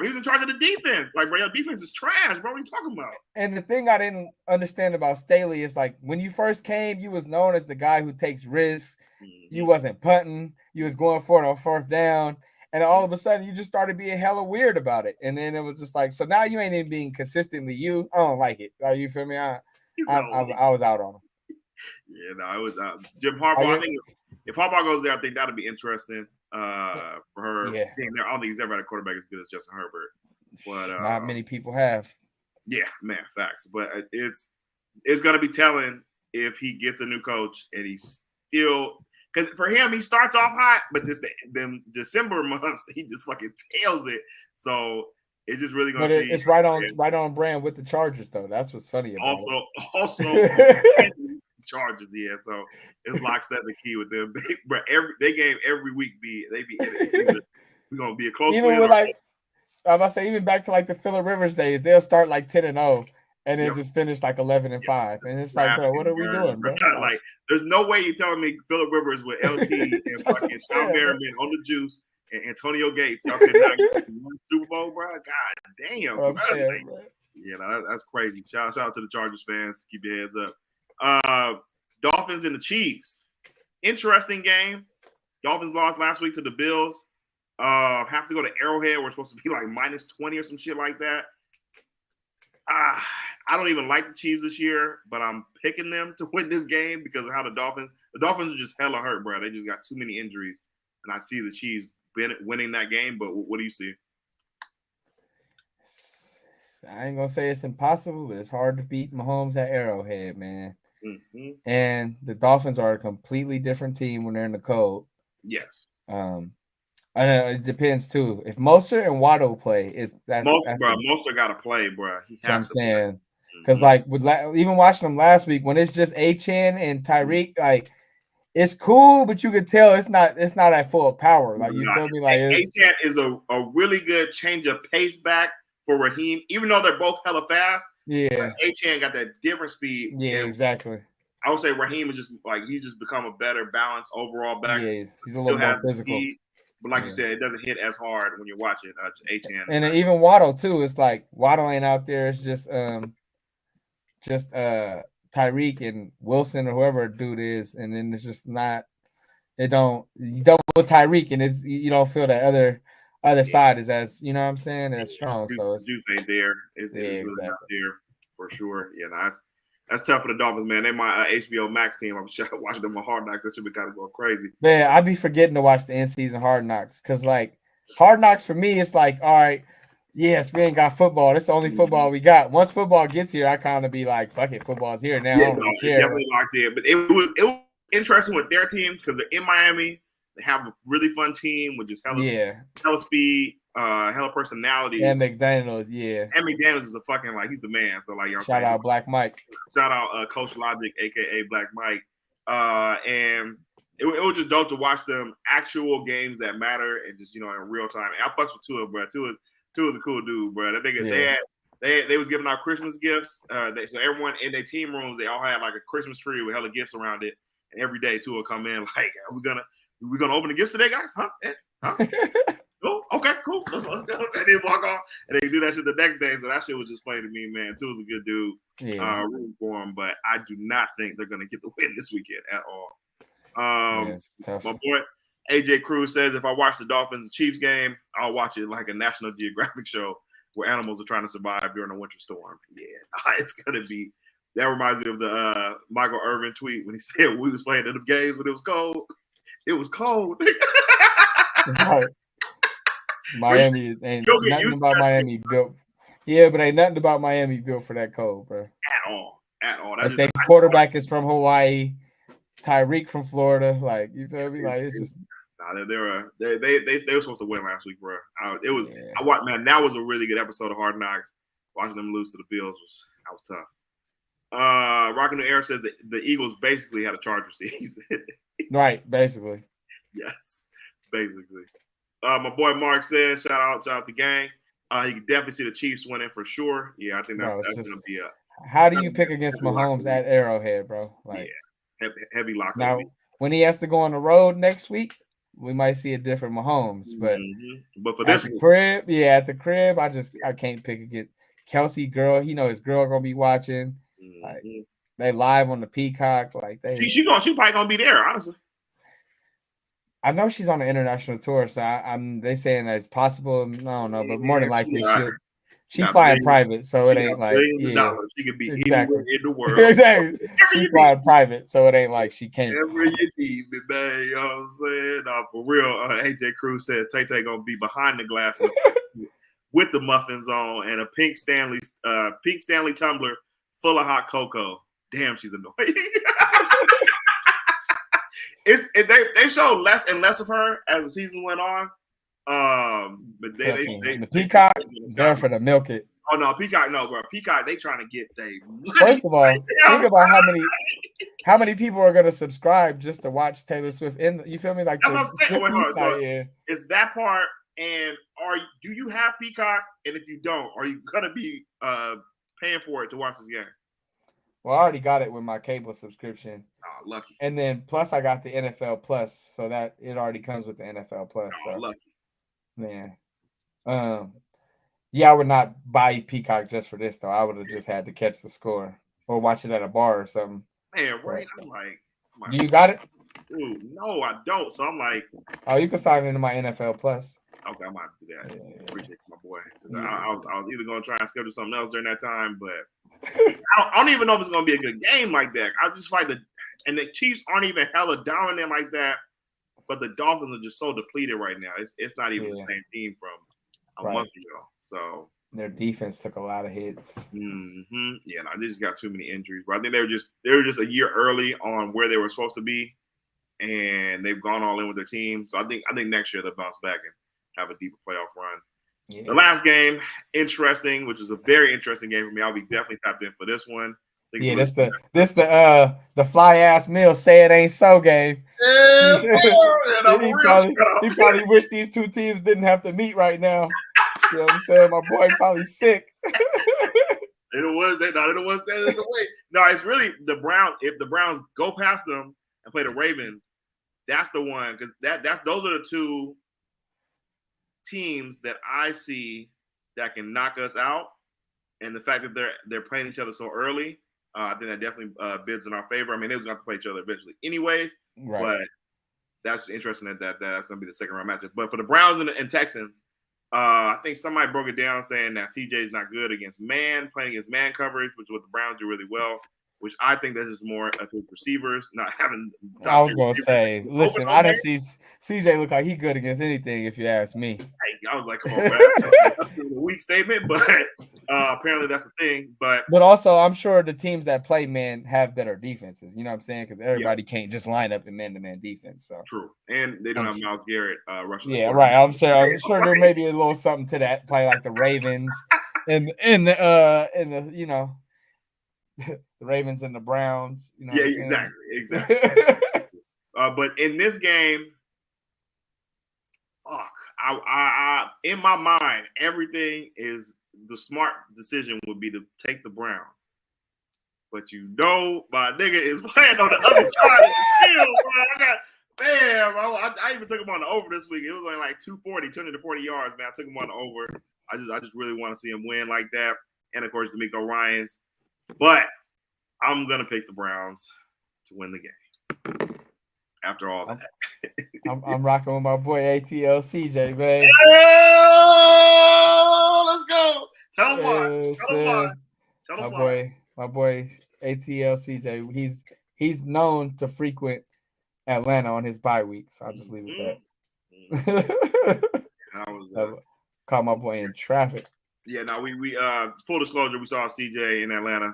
he was in charge of the defense. Like, bro, your defense is trash, bro. What are you talking about? And the thing I didn't understand about Staley is like when you first came, you was known as the guy who takes risks. Mm-hmm. You wasn't punting. You was going for it on fourth down. And all of a sudden, you just started being hella weird about it. And then it was just like, so now you ain't even being consistently you. I don't like it. You feel me? I was out on him. Yeah, no, it was Jim Harbaugh. I think if Harbaugh goes there, I think that'll be interesting for her. Yeah. Seeing there, I don't think he's ever had a quarterback as good as Justin Herbert. But not many people have. Yeah, man, facts. But it's gonna be telling if he gets a new coach and he's still, because for him, he starts off hot, but them December months, he just fucking tails it. So it's just really gonna see. It's right on brand with the Chargers, though. That's what's funny about it. Also, Chargers, yeah. So it's lockstep the key with them. They game every week they be in it. We're gonna be a close. Even with like, I'm about to say, even back to like the Phillip Rivers days, they'll start like 10-0 and then just finish like 11-5, and it's like, bro, what are we doing, bro? Like, there's no way you're telling me Phillip Rivers with LT and fucking Sal Merriman on the juice and Antonio Gates, y'all could not get one Super Bowl, bro. God damn, bro. Yeah, that's crazy. Shout out to the Chargers fans. Keep your heads up. Dolphins and the Chiefs. Interesting game. Dolphins lost last week to the Bills. Have to go to Arrowhead. We're supposed to be like -20 or some shit like that. I don't even like the Chiefs this year, but I'm picking them to win this game because of how the Dolphins are just hella hurt, bro. They just got too many injuries, and I see the Chiefs winning that game. But what do you see? I ain't gonna say it's impossible, but it's hard to beat Mahomes at Arrowhead, man. Mm-hmm. And the Dolphins are a completely different team when they're in the cold. Yes. I know it depends too. If Mostert and Waddle play, Mostert got to play, bro. I'm saying, because like even watching them last week, when it's just Achane and Tyreek, like it's cool, but you can tell it's not at full power. Like you feel me? Like Achane is a really good change of pace back for Raheem, even though they're both hella fast. Yeah, Achane got that different speed. Yeah, exactly. I would say Raheem is just like he's just become a better balanced overall back. Yeah, he's a little more physical. Speed, but like you said, it doesn't hit as hard when you're watching Achane. And then even Waddle too. It's like Waddle ain't out there. It's just Tyreek and Wilson or whoever dude is, and then it's just not. You double Tyreek, and it's you don't feel that other side is as you know what I'm saying as strong. So it's juice ain't there. It's really not there for sure. Yeah, that's tough for the Dolphins, man. They my HBO Max team. I'm watching them on Hard Knocks. That should be kind of going crazy. Man, I be forgetting to watch the in-season Hard Knocks because, like, Hard Knocks for me, it's like, all right, yes, we ain't got football. That's the only football we got. Once football gets here, I kind of be like, fuck it, football's here now. I don't really care. Definitely locked in. But it was interesting with their team because they're in Miami. They have a really fun team with just hella speed. Hella personalities. And McDaniels, yeah. And McDaniels is a fucking he's the man. So you know shout out Black Mike. Shout out Coach Logic, aka Black Mike. And it was just dope to watch them actual games that matter and just in real time. And I fucks with Tua, bro. Tua is a cool dude, bro. They was giving out Christmas gifts. So everyone in their team rooms, they all had like a Christmas tree with hella gifts around it. And every day Tua come in like, are we gonna open the gifts today, guys? Huh? Oh, okay, cool. Let's go. And then walk off, and they do that shit the next day. So that shit was just funny to me, man. Tua's a good dude. Yeah. Rooting for him, but I do not think they're gonna get the win this weekend at all. My boy AJ Cruz says if I watch the Dolphins Chiefs game, I'll watch it like a National Geographic show where animals are trying to survive during a winter storm. Yeah, it's gonna be. That reminds me of the Michael Irvin tweet when he said we was playing in the games when it was cold. It was cold. Right. Miami ain't nothing about Miami built. Yeah, but ain't nothing about Miami built for that cold, bro. At all. Like their quarterback is from Hawaii, Tyreek from Florida. Like you feel me? Like it's just. Nah, they were supposed to win last week, bro. I watched, man. That was a really good episode of Hard Knocks. Watching them lose to the Bills was tough. Rockin' the Air says that the Eagles basically had a Charger season. Right, basically. Yes, basically. My boy Mark says, shout out to gang. You can definitely see the Chiefs winning for sure. Yeah, I think that's going to be a. How do you pick against Mahomes at Arrowhead, bro? Like, heavy lock. Now, when he has to go on the road next week, we might see a different Mahomes. But for this at the crib, I can't pick against Kelsey. Girl, his girl gonna be watching. Like they live on the Peacock. Like she probably gonna be there. Honestly. I know she's on an international tour, so they saying that it's possible. I don't know, but more than likely she's flying private, so it ain't like she could be anywhere in the world. Exactly, she's flying private, so it ain't like she can't. Wherever you need me, man. You know what I'm saying? For real. AJ Cruz says Tay gonna be behind the glass with the muffins on and a pink Stanley tumbler full of hot cocoa. Damn, she's annoying. they showed less and less of her as the season went on. But the Peacock, they're for the milk it. Oh no, Peacock, no, bro. Peacock, they trying to get they money. First of all, think about how many people are gonna subscribe just to watch Taylor Swift in you feel me? Like it's that part. And do you have Peacock? And if you don't, are you gonna be paying for it to watch this game? Well, I already got it with my cable subscription. Oh, lucky. And then plus I got the NFL Plus, so that it already comes with the NFL Plus. Oh, so lucky. Man. Yeah, I would not buy Peacock just for this though. I would have just had to catch the score or watch it at a bar or something. Man, right? I'm like, do you got it? Dude, no, I don't. So I'm like, oh, you can sign into my NFL Plus. Okay, I might do that. Yeah. Appreciate my boy. I was either gonna try and schedule something else during that time, but I don't even know if it's gonna be a good game like that. I just fight and the Chiefs aren't even hella dominant like that, but the Dolphins are just so depleted right now. It's not even the same team from a month ago. So their defense took a lot of hits. Mm-hmm. Yeah, no, they just got too many injuries. But I think they were just a year early on where they were supposed to be, and they've gone all in with their team. So I think next year they'll bounce back and have a deeper playoff run. Yeah. The last game, interesting, which is a very interesting game for me. I'll be definitely tapped in for this one. Yeah, this the fly ass Mill say it ain't so game. Yeah, he probably wish these two teams didn't have to meet right now. You know what I'm saying? My boy probably sick. It was standing in the way. No, it's really the Browns. If the Browns go past them and play the Ravens, that's the one because those are the two teams that I see that can knock us out. And the fact that they're playing each other so early, I think that definitely bids in our favor. I mean, they was going to play each other eventually, anyways. Right. But that's interesting that's going to be the second round matchup. But for the Browns and Texans. I think somebody broke it down saying that CJ is not good against man, playing against man coverage, which is what the Browns do really well, which I think that is more of his receivers, not having. I was going to say, listen, I didn't see CJ look like he good against anything, if you ask me. Hey, I was like, come on, man. That's a weak statement, but apparently that's the thing. But also, I'm sure the teams that play man have better defenses. You know what I'm saying? Because everybody can't just line up in man-to-man defense. So true, and they don't have Myles Garrett rushing. Yeah, right. I'm sure there may be a little something to that. Play like the Ravens and the you know the Ravens and the Browns. You know. Yeah, exactly. But in this game, fuck. I in my mind, everything is the smart decision would be to take the Browns. But my nigga is playing on the other side of the field, bro. I even took him on the over this week. It was only like 240 yards, man. I took him on the over. I just really want to see him win like that. And of course, D'Amico Ryans. But I'm gonna pick the Browns to win the game. After all that, I'm rocking with my boy ATL CJ, man. Let's go. Tell him why. My boy ATL CJ. He's known to frequent Atlanta on his bye week, so I'll just leave it that. Caught my boy in traffic. Yeah, no, we full disclosure, we saw CJ in Atlanta.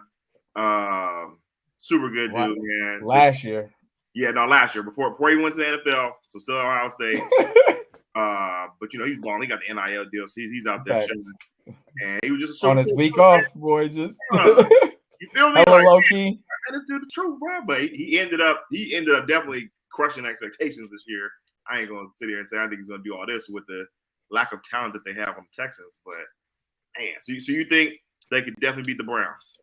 Super good dude, man. Last year. Yeah, no, last year before he went to the NFL, so still at Ohio State. But he's balling. He got the NIL deal, so he's out there chilling. And he was just on his week off, boy. Just you feel me? Low key. Let's do the truth, bro. But he ended up definitely crushing expectations this year. I ain't gonna sit here and say I think he's gonna do all this with the lack of talent that they have on the Texans. But man, so you think they could definitely beat the Browns?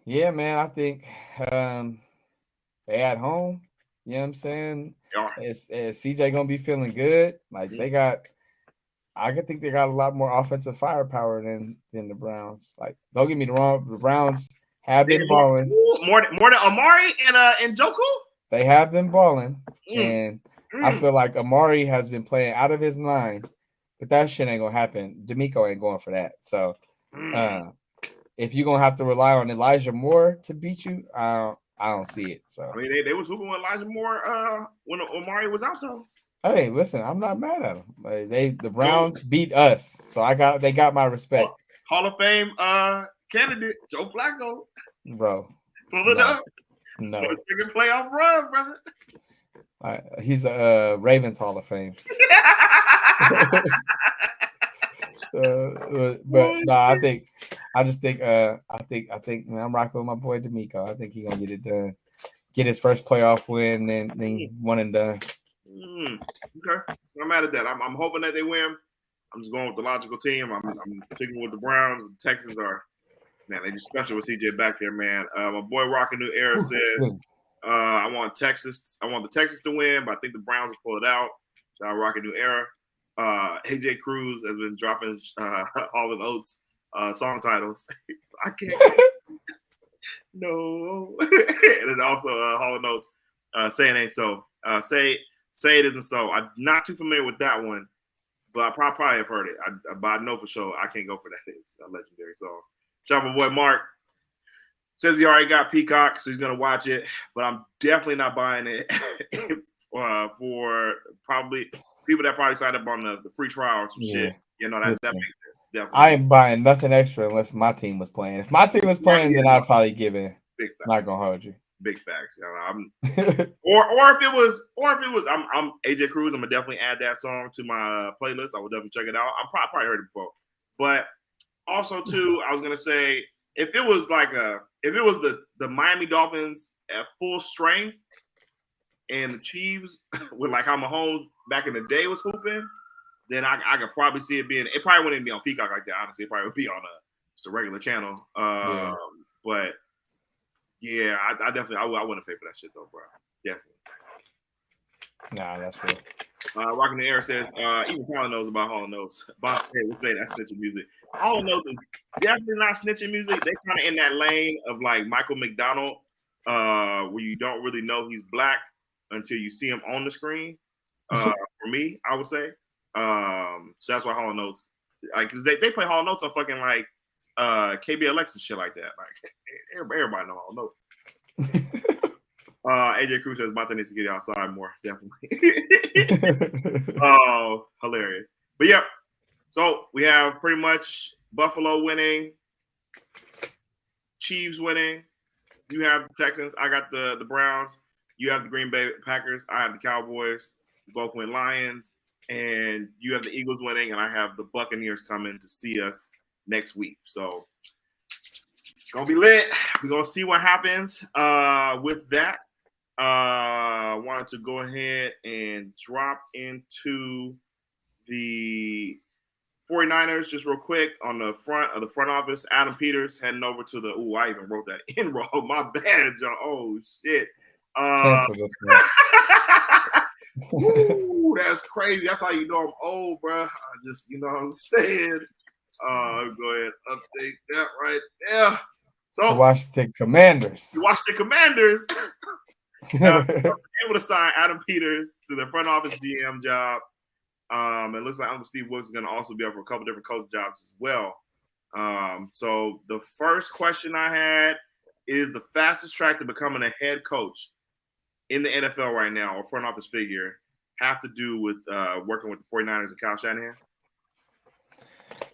Yeah, man. I think they at home. You know what I'm saying? Is CJ gonna be feeling good? Like I think they got a lot more offensive firepower than the Browns. Like, don't get me wrong, the Browns have been balling more than Amari and Joku. They have been balling, and I feel like Amari has been playing out of his mind, but that shit ain't gonna happen. D'Amico ain't going for that. So, if you're gonna have to rely on Elijah Moore to beat you, I don't see it. So I mean, they was hooping with Elijah Moore when Amari was out though. Hey, listen, I'm not mad at them. Like, the Browns beat us, so they got my respect. Hall of Fame candidate Joe Flacco, bro. Pull it up. No. For the second playoff run, brother. He's a Ravens Hall of Fame. But no, I think man, I'm rocking with my boy D'Amico. I think he's gonna get it done. Get his first playoff win, and then one and done. Okay, so I'm mad at that. I'm hoping that they win. I'm just going with the logical team. I'm sticking with the Browns. The Texans are, man, they just special with CJ back there, man. My boy Rockin' New Era says, I want the Texans to win, but I think the Browns will pull it out. Shout out Rockin' New Era. AJ Cruz has been dropping Hall and Oates song titles. I can't. No. And then also Hall and Oates say it ain't so. Say it isn't so. I'm not too familiar with that one. But I probably have heard it. But I know for sure I can't go for that. It's a legendary song. Shout out my boy Mark. Says he already got Peacock, so he's going to watch it. But I'm definitely not buying it for probably people that probably signed up on the free trial or some shit. You know, that makes sense. Definitely. I ain't buying nothing extra unless my team was playing. If my team was playing, then I'd probably give in. Big facts. Not going to hold you. Big facts. Or if it was, I'm AJ Cruz. I'm gonna definitely add that song to my playlist. I will definitely check it out. I probably heard it before, but also too, I was gonna say if it was the Miami Dolphins at full strength and the Chiefs with like how Mahomes back in the day was hooping, then I could probably see it being. It probably wouldn't be on Peacock like that. Honestly, it probably would be on just a regular channel. But. Yeah, I definitely I wouldn't pay for that shit though, bro. Definitely. Nah, that's real. Rockin' the Air says, even Tyler knows about Hall & Oates. Boss, hey, we'll say that's snitching music. Hall & Oates is definitely not snitching music. They kind of in that lane of like Michael McDonald, where you don't really know he's black until you see him on the screen. For me, I would say. So that's why Hall & Oates, like, cause they play Hall & Oates on fucking like KBLX and shit like that. Like everybody know Hall & Oates. AJ Cruz says Monte needs to get outside more, definitely. Oh, hilarious. But yeah, so we have pretty much Buffalo winning, Chiefs winning. You have the Texans. I got the Browns. You have the Green Bay Packers. I have the Cowboys. We both win Lions. And you have the Eagles winning, and I have the Buccaneers coming to see us next week. So it's going to be lit. We're going to see what happens with that. Wanted to go ahead and drop into the 49ers just real quick on the front office. Adam Peters heading over to the – I even wrote that in wrong. My bad, John. Oh, shit. Cancel this one. Ooh, that's crazy. That's how you know I'm old, bro. I just, you know what I'm saying? Go ahead, update that right there. So the Washington Commanders. Able to sign Adam Peters to the front office GM job. It looks like Uncle Steve Wilson is going to also be up for a couple different coach jobs as well. So the first question I had is the fastest track to becoming a head coach in the NFL right now, or front office figure, have to do with working with the 49ers and Kyle Shanahan?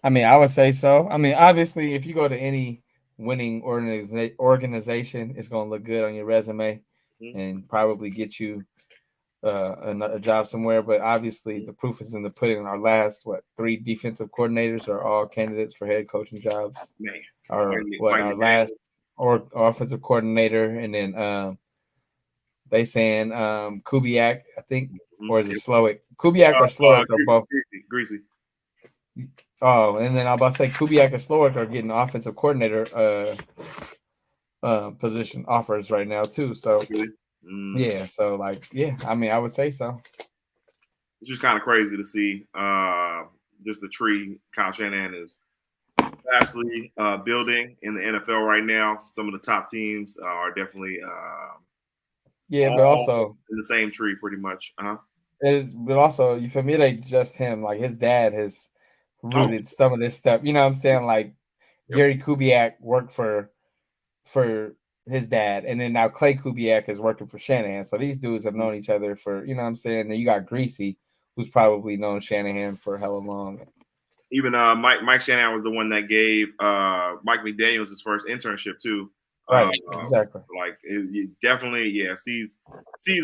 I mean, I would say so. I mean, obviously, if you go to any winning organization, it's going to look good on your resume and probably get you a job somewhere. But obviously, the proof is in the pudding. Our last, 3 defensive coordinators are all candidates for head coaching jobs. Our last offensive coordinator, and then they saying Kubiak, I think, or is it Slowick? Kubiak or Slowick are both greasy. Oh, and then I'm about to say Kubiak and Slowick are getting offensive coordinator position offers right now too. So yeah, so like I mean I would say so. It's just kind of crazy to see just the tree Kyle Shanahan is vastly building in the NFL right now. Some of the top teams are definitely but also in the same tree pretty much. But also, you feel me? It ain't just him. Like his dad has rooted some of this stuff. You know what I'm saying? Like Gary Kubiak worked for his dad, and then now Clay Kubiak is working for Shanahan. So these dudes have known each other for, you know what I'm saying? And you got Greasy, who's probably known Shanahan for hella long. Even Mike Shanahan was the one that gave Mike McDaniels his first internship too. Right, exactly. Like it definitely, seeds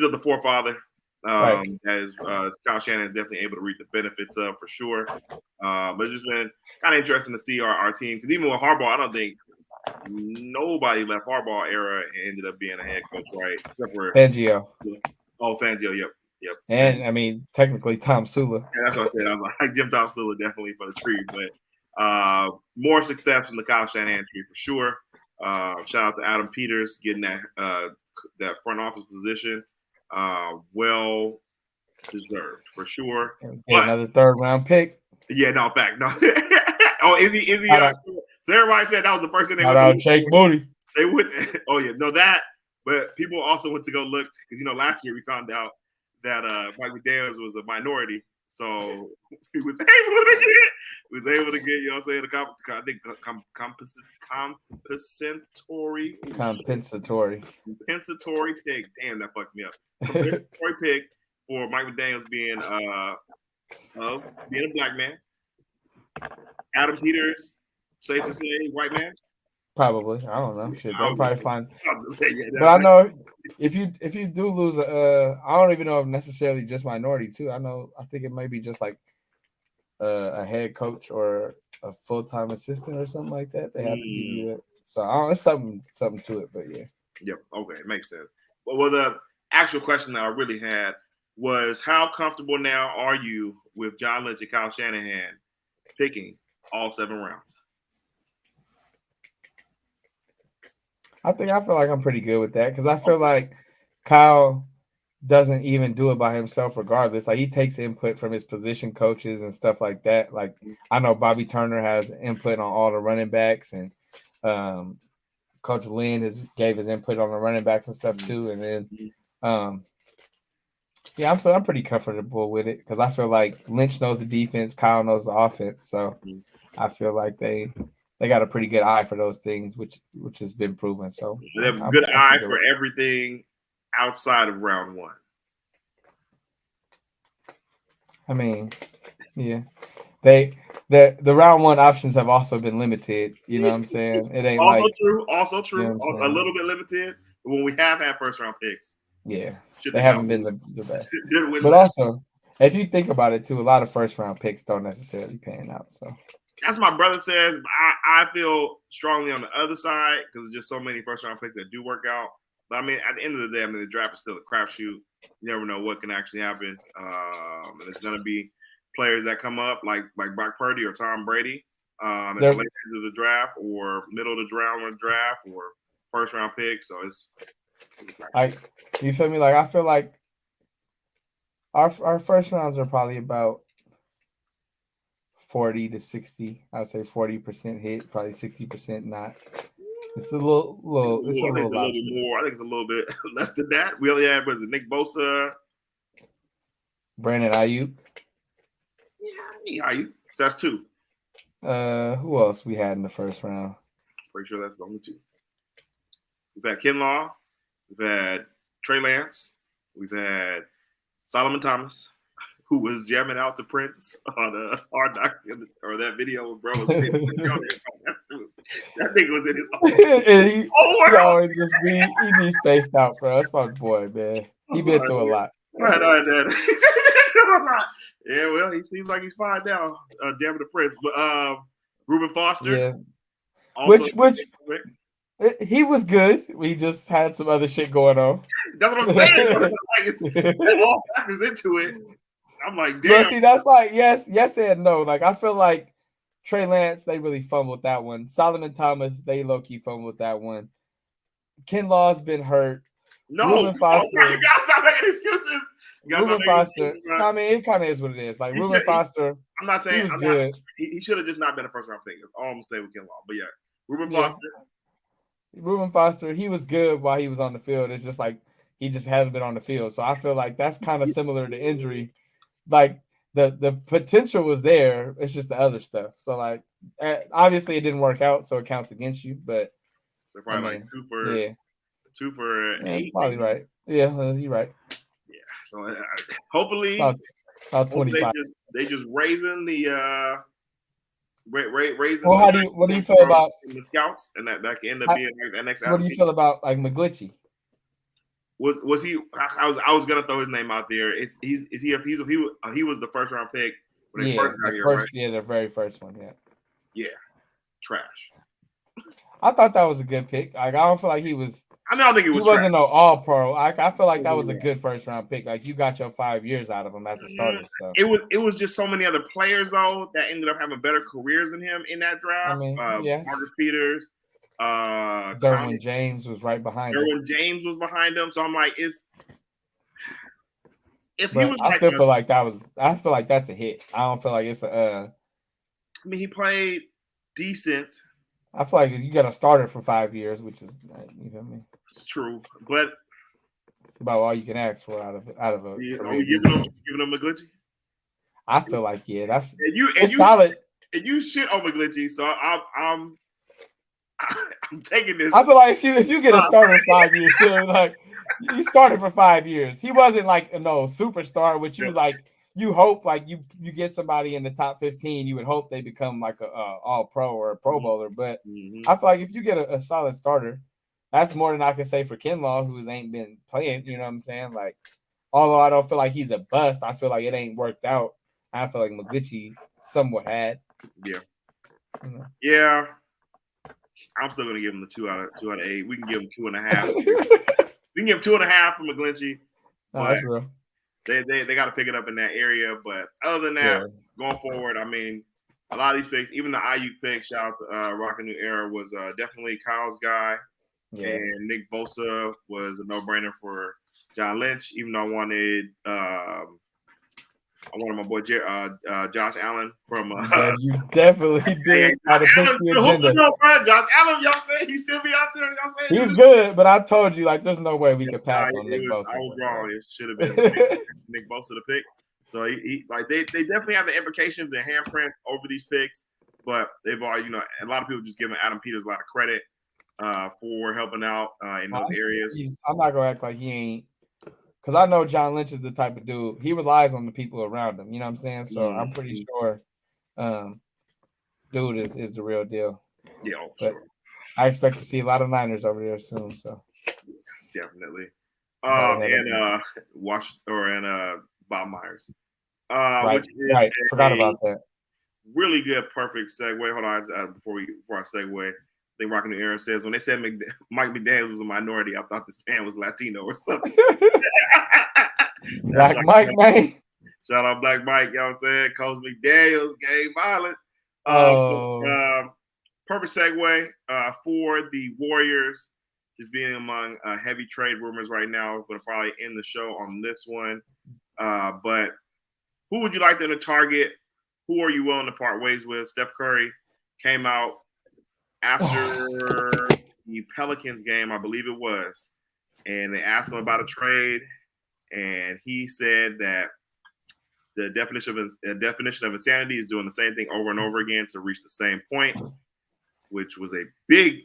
of the forefather. Right. as Kyle Shanahan is definitely able to reap the benefits of for sure. But it's just been kind of interesting to see our team, because even with Harbaugh, I don't think nobody left Harbaugh era and ended up being a head coach, right? Except for Fangio. Fangio, yep. And I mean, technically Tom Sula. Yeah, that's what I said. I was like, Jim Tom Sula definitely for the tree, but more success from the Kyle Shanahan tree for sure. Shout out to Adam Peters getting that front office position. Well deserved for sure. Get another 3rd round pick. Yeah, no, fact, no. Oh, is he? So everybody said that was the first thing they went to Jake Moody. They went. Oh yeah, no that. But people also went to go look, because last year we found out that Mike McDaniels was a minority, so he was able to get you know what I'm saying, I think compensatory pick. Damn, that fucked me up. Compensatory pick for Mike McDaniels being a black man. Adam Peters, safe to say, white man. Probably, I don't know. Shit, they'll probably find. Yeah, but I know if you do lose I don't even know if necessarily just minority too. I think it might be just like a head coach or a full-time assistant or something like that. They have to give you it. So I don't know, it's something to it, but yeah. Yep. Okay, it makes sense. Well, the actual question that I really had was, how comfortable now are you with John Lynch and Kyle Shanahan picking all 7 rounds? I feel like I'm pretty good with that, because I feel like Kyle doesn't even do it by himself regardless. Like, he takes input from his position coaches and stuff like that. Like, I know Bobby Turner has input on all the running backs, and Coach Lynn gave his input on the running backs and stuff too. And then yeah, I'm pretty comfortable with it, because I feel like Lynch knows the defense, Kyle knows the offense. So I feel like they got a pretty good eye for those things, which has been proven. So they have a good eye for everything outside of round 1. I mean, yeah, the round 1 options have also been limited. You know what I'm saying? It ain't also true. You know, a little bit limited. But when we have had first round picks, yeah, they haven't been the best. But also, if you think about it too, a lot of first round picks don't necessarily pan out. So that's my brother says. I feel strongly on the other side, because there's just so many first round picks that do work out. But I mean, at the end of the day, the draft is still a crapshoot. You never know what can actually happen. And there's going to be players that come up like Brock Purdy or Tom Brady at the late end of the draft, or middle of the draft, or first round pick. So it's you feel me? Like, I feel like our first rounds are probably about 40 to 60. I'd say 40% hit, probably 60% not. It's a little more. I think it's a little bit less than that. We only had Nick Bosa, Brandon Ayuk. Yeah, Ayuk. So that's 2. Who else we had in the first round? Pretty sure that's the only 2. We've had Kinlaw. We've had Trey Lance. We've had Solomon Thomas, who was jamming out to Prince on Hard Knocks, or that video with bro was that nigga was in his and he always just he be spaced out, bro. That's my boy, man. He been through a lot. Right, yeah, well, he seems like he's fine now, jamming to Prince. But Reuben Foster, yeah, which he was good. We just had some other shit going on. That's what I'm saying. It all factors into it. I'm like, damn. But see, that's like yes and no. Like, I feel like Trey Lance, they really fumbled that one. Solomon Thomas, they low-key fumbled that one. Kinlaw's been hurt. Reuben Foster. You gotta stop making excuses. Reuben Foster. I mean, it kind of is what it is. Like, Reuben Foster. I'm not saying he was good. He should have just not been a first-round pick. That's all I'm gonna say with Kinlaw. But yeah, Reuben Foster, he was good while he was on the field. It's just like he just hasn't been on the field. So I feel like that's kind of similar to injury. Like, the potential was there. It's just the other stuff. So, like, obviously it didn't work out, so it counts against you. But so probably like 2 for 8. Probably right. Yeah, you're right. Yeah. So hopefully, about 25. They just raising the raising. Well, what do you feel about the scouts, and that can end up being like that next. What do you feel about like McGlinchey? Was he? I was gonna throw his name out there. He was the first round pick when they first got here, right? The very first one. Yeah, trash. I thought that was a good pick. Like I don't feel like he was. I don't think it was. He wasn't no all pro. I feel like that was a good first round pick. Like you got your 5 years out of him as a starter. So it was just so many other players though that ended up having better careers than him in that draft. I mean, yes. Marcus Peters, Derwin James was right behind him. Derwin James was behind him. So I'm like, I feel like that's a hit. I don't feel like it's a. I mean, he played decent. I feel like you got a starter for 5 years, which is you know what I mean. It's true, but it's about all you can ask for out of a. Are we giving him McGlinchey? I feel like that's it's solid. And you shit on McGlinchey, so I'm taking this. I feel like if you get a starter 5 years, like you started for 5 years. He wasn't like no superstar, which you like. You hope like you get somebody in the top 15, you would hope they become like a all pro or a pro bowler. But I feel like if you get a solid starter, that's more than I can say for Kinlaw, who ain't been playing. You know what I'm saying? Like, although I don't feel like he's a bust, I feel like it ain't worked out. I feel like McGlinchey somewhat had. Yeah. Yeah. I'm still gonna give him the 2 out of 8. We can give him 2.5. We can give him 2.5 for McGlinchey. No, that's real. They got to pick it up in that area. But other than that, going forward, I mean, a lot of these picks, even the IU pick, shout out to Rocket New Era, was definitely Kyle's guy. Yeah. And Nick Bosa was a no-brainer for John Lynch, even though I wanted my boy Josh Allen from. You definitely did. Josh Allen, y'all say he still be out there. Y'all say he's good, but I told you like there's no way we could pass on Nick Bosa. I was wrong. It should have been Nick Bosa the pick. So he like they definitely have the implications and handprints over these picks, but they've all a lot of people just giving Adam Peters a lot of credit for helping out in those areas. I'm not gonna act like he ain't. Because I know John Lynch is the type of dude, he relies on the people around him. You know what I'm saying? So I'm pretty sure dude is the real deal. Yeah, sure. I expect to see a lot of Niners over there soon. So definitely. And Bob Myers. Right. Forgot about that. Really good, perfect segue. Hold on, before I segue. I think Rocket New Era says when they said Mike McDaniels was a minority, I thought this man was Latino or something. Black Mike, man. Shout out Black Mike, you know what I'm saying? Coach McDaniels, gang violence. Perfect segue for the Warriors. Just being among heavy trade rumors right now. We're going to probably end the show on this one. But who would you like them to target? Who are you willing to part ways with? Steph Curry came out after the Pelicans game, I believe it was, and they asked him about a trade, and he said that the definition of insanity is doing the same thing over and over again to reach the same point, which was a big.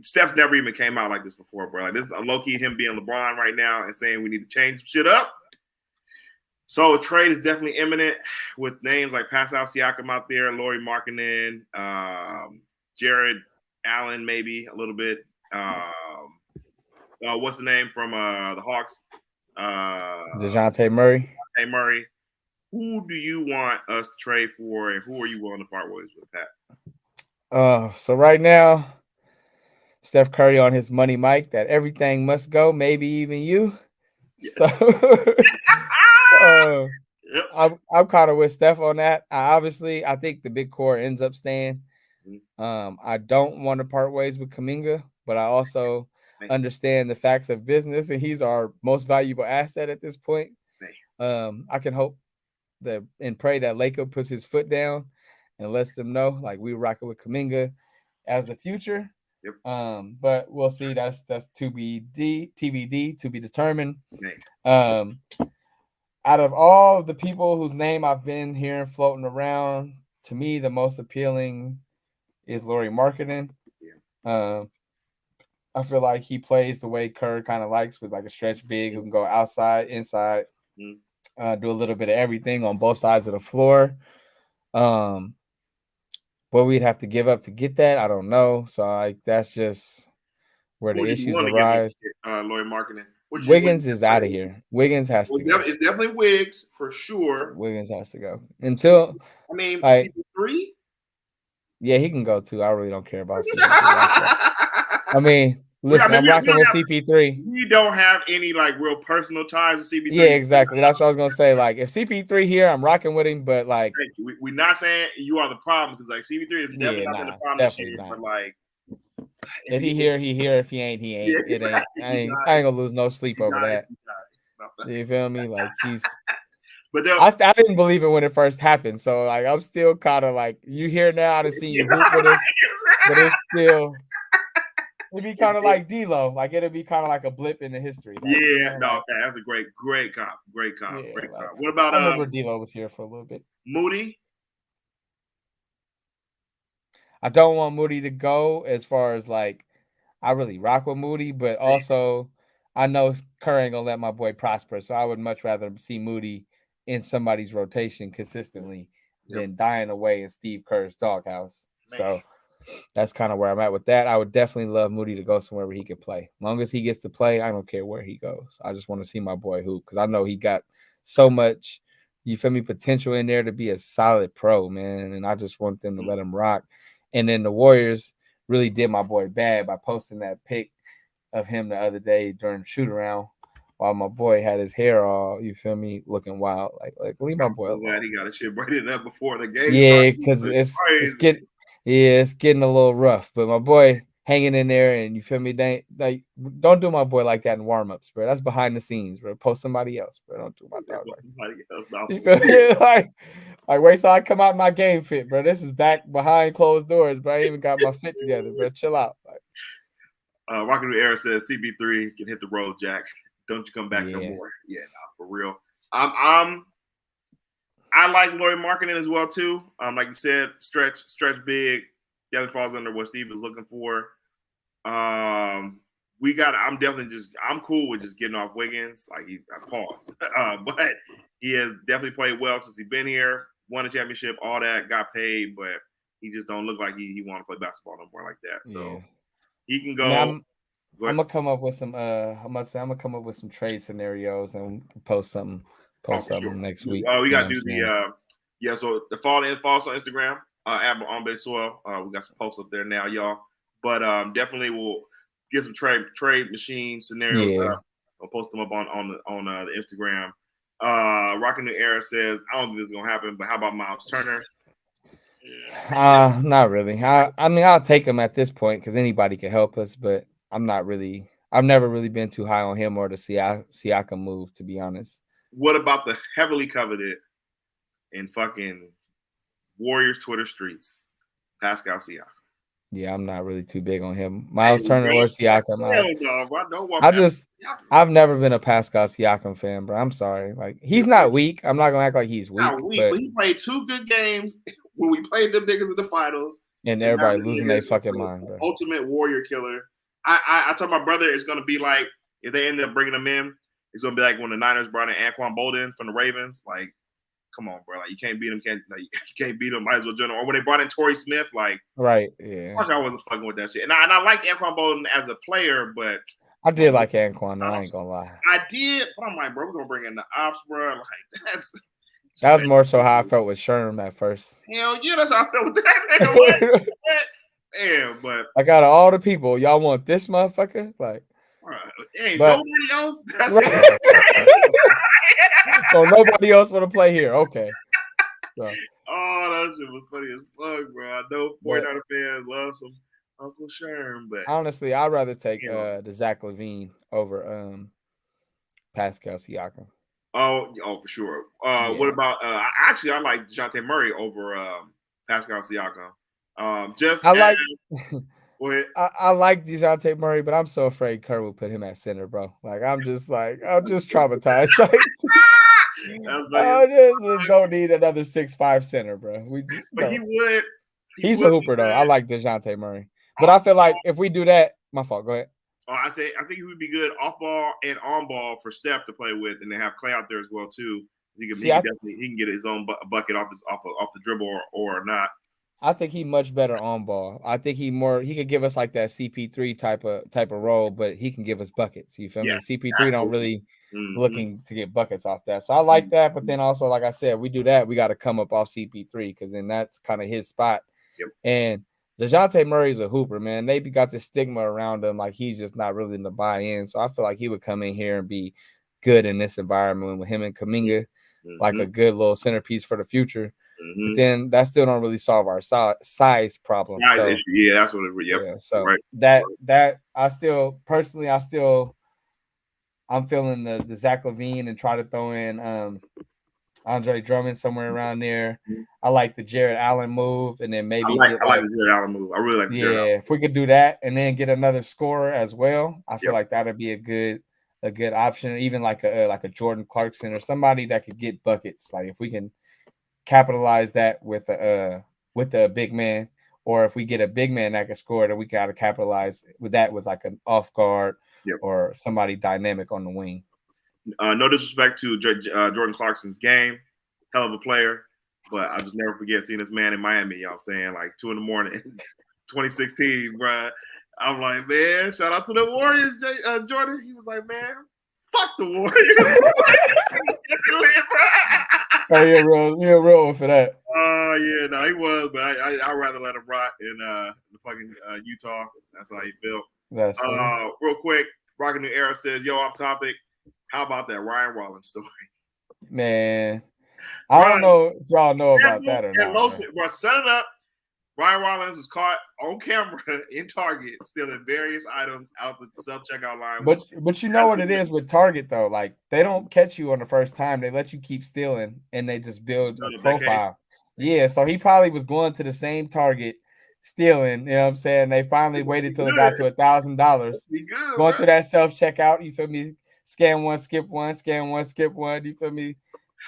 Steph's never even came out like this before, bro. Like this is a low-key him being LeBron right now and saying we need to change some shit up. So a trade is definitely imminent with names like Pascal Siakam out there, Lauri Markkanen, Jared Allen, maybe a little bit. What's the name from the Hawks? DeJounte Murray. DeJounte Murray. Who do you want us to trade for, and who are you willing to part ways with, Pat? So right now, Steph Curry on his money mic that everything must go, maybe even you. Yeah. So I'm kind of with Steph on that. I think the big core ends up staying. I don't want to part ways with Kuminga, but I also understand the facts of business, and he's our most valuable asset at this point. I can hope and pray that Lako puts his foot down and lets them know, like, we rocking with Kuminga as the future. Yep. But we'll see. That's TBD, to be determined. Out of all the people whose name I've been hearing floating around, to me, the most appealing is Lauri Markkanen. Yeah. I feel like he plays the way Kerr kind of likes, with like a stretch big who can go outside, inside, do a little bit of everything on both sides of the floor. What we'd have to give up to get that, I don't know. So that's just where the Who would you issues want to arise. give Lloyd Marketing? Wiggins is out of here. Wiggins has to go. It's definitely Wiggs for sure. Wiggins has to go until. I mean, Like, CP3. Yeah, he can go too. I really don't care about CP3 like that. I mean, listen, I'm rocking with CP3. We don't have any like real personal ties with CP3. Yeah, exactly. That's what I was gonna say. Like, if CP3 here, I'm rocking with him. But like, we're not saying you are the problem because like CP3 is definitely not the problem this year. But like, if he here, he here. If he ain't, he ain't. It ain't. I ain't gonna lose no sleep over that. You feel me? Like he's. But I didn't believe it when it first happened. So like, I'm still kind of like, you here now. I done seen you hoop with us, but it's still. It'd be kind of like D-Lo. Like, it'd be kind of like a blip in the history. Like, that's a great comp. Great comp. Yeah, great like, comp. What about I remember D-Lo was here for a little bit. Moody? I don't want Moody to go as far as like, I really rock with Moody, but also I know Kerr ain't gonna let my boy prosper. So I would much rather see Moody in somebody's rotation consistently than dying away in Steve Kerr's doghouse. Man. So that's kind of where I'm at with that. I would definitely love Moody to go somewhere where he could play. As long as he gets to play, I don't care where he goes. I just want to see my boy hoop because I know he got so much, you feel me, potential in there to be a solid pro, man. And I just want them to let him rock. And then the Warriors really did my boy bad by posting that pic of him the other day during shoot around while my boy had his hair all, you feel me, looking wild. Like leave my boy alone. Glad he got his shit braided up before the game. Yeah, because it's getting a little rough. But my boy hanging in there, and you feel me, don't do my boy like that in warm-ups, bro. That's behind the scenes, bro. Post somebody else, bro. Don't do my dog like that. You feel me? Like wait till I come out in my game fit, bro. This is back behind closed doors, bro. I ain't even got my fit together, bro. Chill out. Rockin' New Era says CP3 can hit the road, Jack. Don't you come back no more. Yeah, for real. I like Lloyd Marketing as well too. Like you said, stretch big. Definitely falls under what Steve is looking for. I'm cool with just getting off Wiggins. Like I pause, but he has definitely played well since he's been here. Won a championship, all that, got paid, but he just don't look like he want to play basketball no more like that. So he can go. I'm gonna come up with some. I'm gonna come up with some trade scenarios and post something next week. We gotta do so the follow us on Instagram at On Base Soil. We got some posts up there now, y'all. But definitely we'll get some trade machine scenarios. We'll post them up on the Instagram. Rockin' New Era says, I don't think this is gonna happen, but how about Miles Turner? Not really. I mean, I'll take him at this point because anybody can help us, but I've never really been too high on him or the Siakam move, to be honest. What about the heavily coveted in fucking Warriors Twitter streets, Pascal Siakam? Yeah, I'm not really too big on him. Miles Turner or Siakam. I've never been a Pascal Siakam fan, bro. I'm sorry. Like, he's not weak. I'm not gonna act like he's weak. But he played 2 good games when we played them niggas in the finals. And everybody losing their fucking mind, bro. Ultimate warrior killer. I told my brother it's gonna be like if they end up bringing him in, it's gonna be like when the Niners brought in Anquan Bolden from the Ravens. Like, come on, bro. Like, you can't beat him. You can't beat him. Might as well join him. Or when they brought in Torrey Smith, like, right, yeah. Fuck, I wasn't fucking with that shit. And I like Anquan Bolden as a player, but I did like Anquan. I ain't gonna lie. I did, but I'm like, bro, we're gonna bring in the ops, bro. Like, that was more so how I felt with Sherm at first. Hell yeah, that's how I felt with that. Damn, but like out of all the people, y'all want this motherfucker? Like, ain't nobody else. That's so nobody else want to play here. Okay. So. Oh, that shit was funny as fuck, bro. I know 49er fans love some Uncle Sherm, but honestly, I'd rather take the Zach LaVine over Pascal Siakam. Oh, for sure. What about I like DeJounte Murray over Pascal Siakam. I like DeJounte Murray, but I'm so afraid Kerr will put him at center, bro. Like I'm just traumatized. I just don't need another 6'5" center, bro. But he would. He's a hooper though. I like DeJounte Murray, but I feel like if we do that, my fault. Go ahead. I think he would be good off ball and on ball for Steph to play with, and they have Clay out there as well too. He can get his own bucket off the dribble or not. I think he much better on ball. I think he could give us like that CP3 type of role, but he can give us buckets. You feel me? Yes, CP3 don't absolutely. really Mm-hmm. looking to get buckets off that. So I like that, but then also, like I said, we do that, we got to come up off CP3 because then that's kind of his spot. Yep. And DeJounte Murray's a hooper, man. They got this stigma around him, like he's just not really in the buy-in. So I feel like he would come in here and be good in this environment with him and Kuminga, like a good little centerpiece for the future. But then that still don't really solve our size problem. Size issue, yeah, that's what it. Yep. Yeah, so right. that I still personally I'm feeling the Zach LaVine and try to throw in Andre Drummond somewhere around there. I like the Jared Allen move, and then maybe I like the Jared Allen move. I really like the Jared Allen. If we could do that and then get another scorer as well, I feel like that'd be a good option. Even like a Jordan Clarkson or somebody that could get buckets. Like if we can capitalize that with a big man, or if we get a big man that can score, then we got to capitalize with that with like an off guard or somebody dynamic on the wing. No disrespect to Jordan Clarkson's game, hell of a player, but I just never forget seeing this man in Miami. You know what I'm saying? Like 2 a.m, 2016, bro. I'm like, man, shout out to the Warriors, Jordan. He was like, man, fuck the Warriors. He real one for that. Yeah, no, he was, but I'd rather let him rot in the fucking Utah. That's how he felt. That's real quick. Rockin' New Era says, yo, off topic. How about that Ryan Rollins story? Man, I don't know if y'all know about that or not. Bro, set it up. Ryan Rollins was caught on camera in Target stealing various items out the self-checkout line. But you know what it is with Target, though? Like, they don't catch you on the first time. They let you keep stealing, and they just build a profile. Yeah, so he probably was going to the same Target stealing, you know what I'm saying? They finally waited till it got to $1,000. Going through that self-checkout, you feel me? Scan one, skip one, scan one, skip one, you feel me?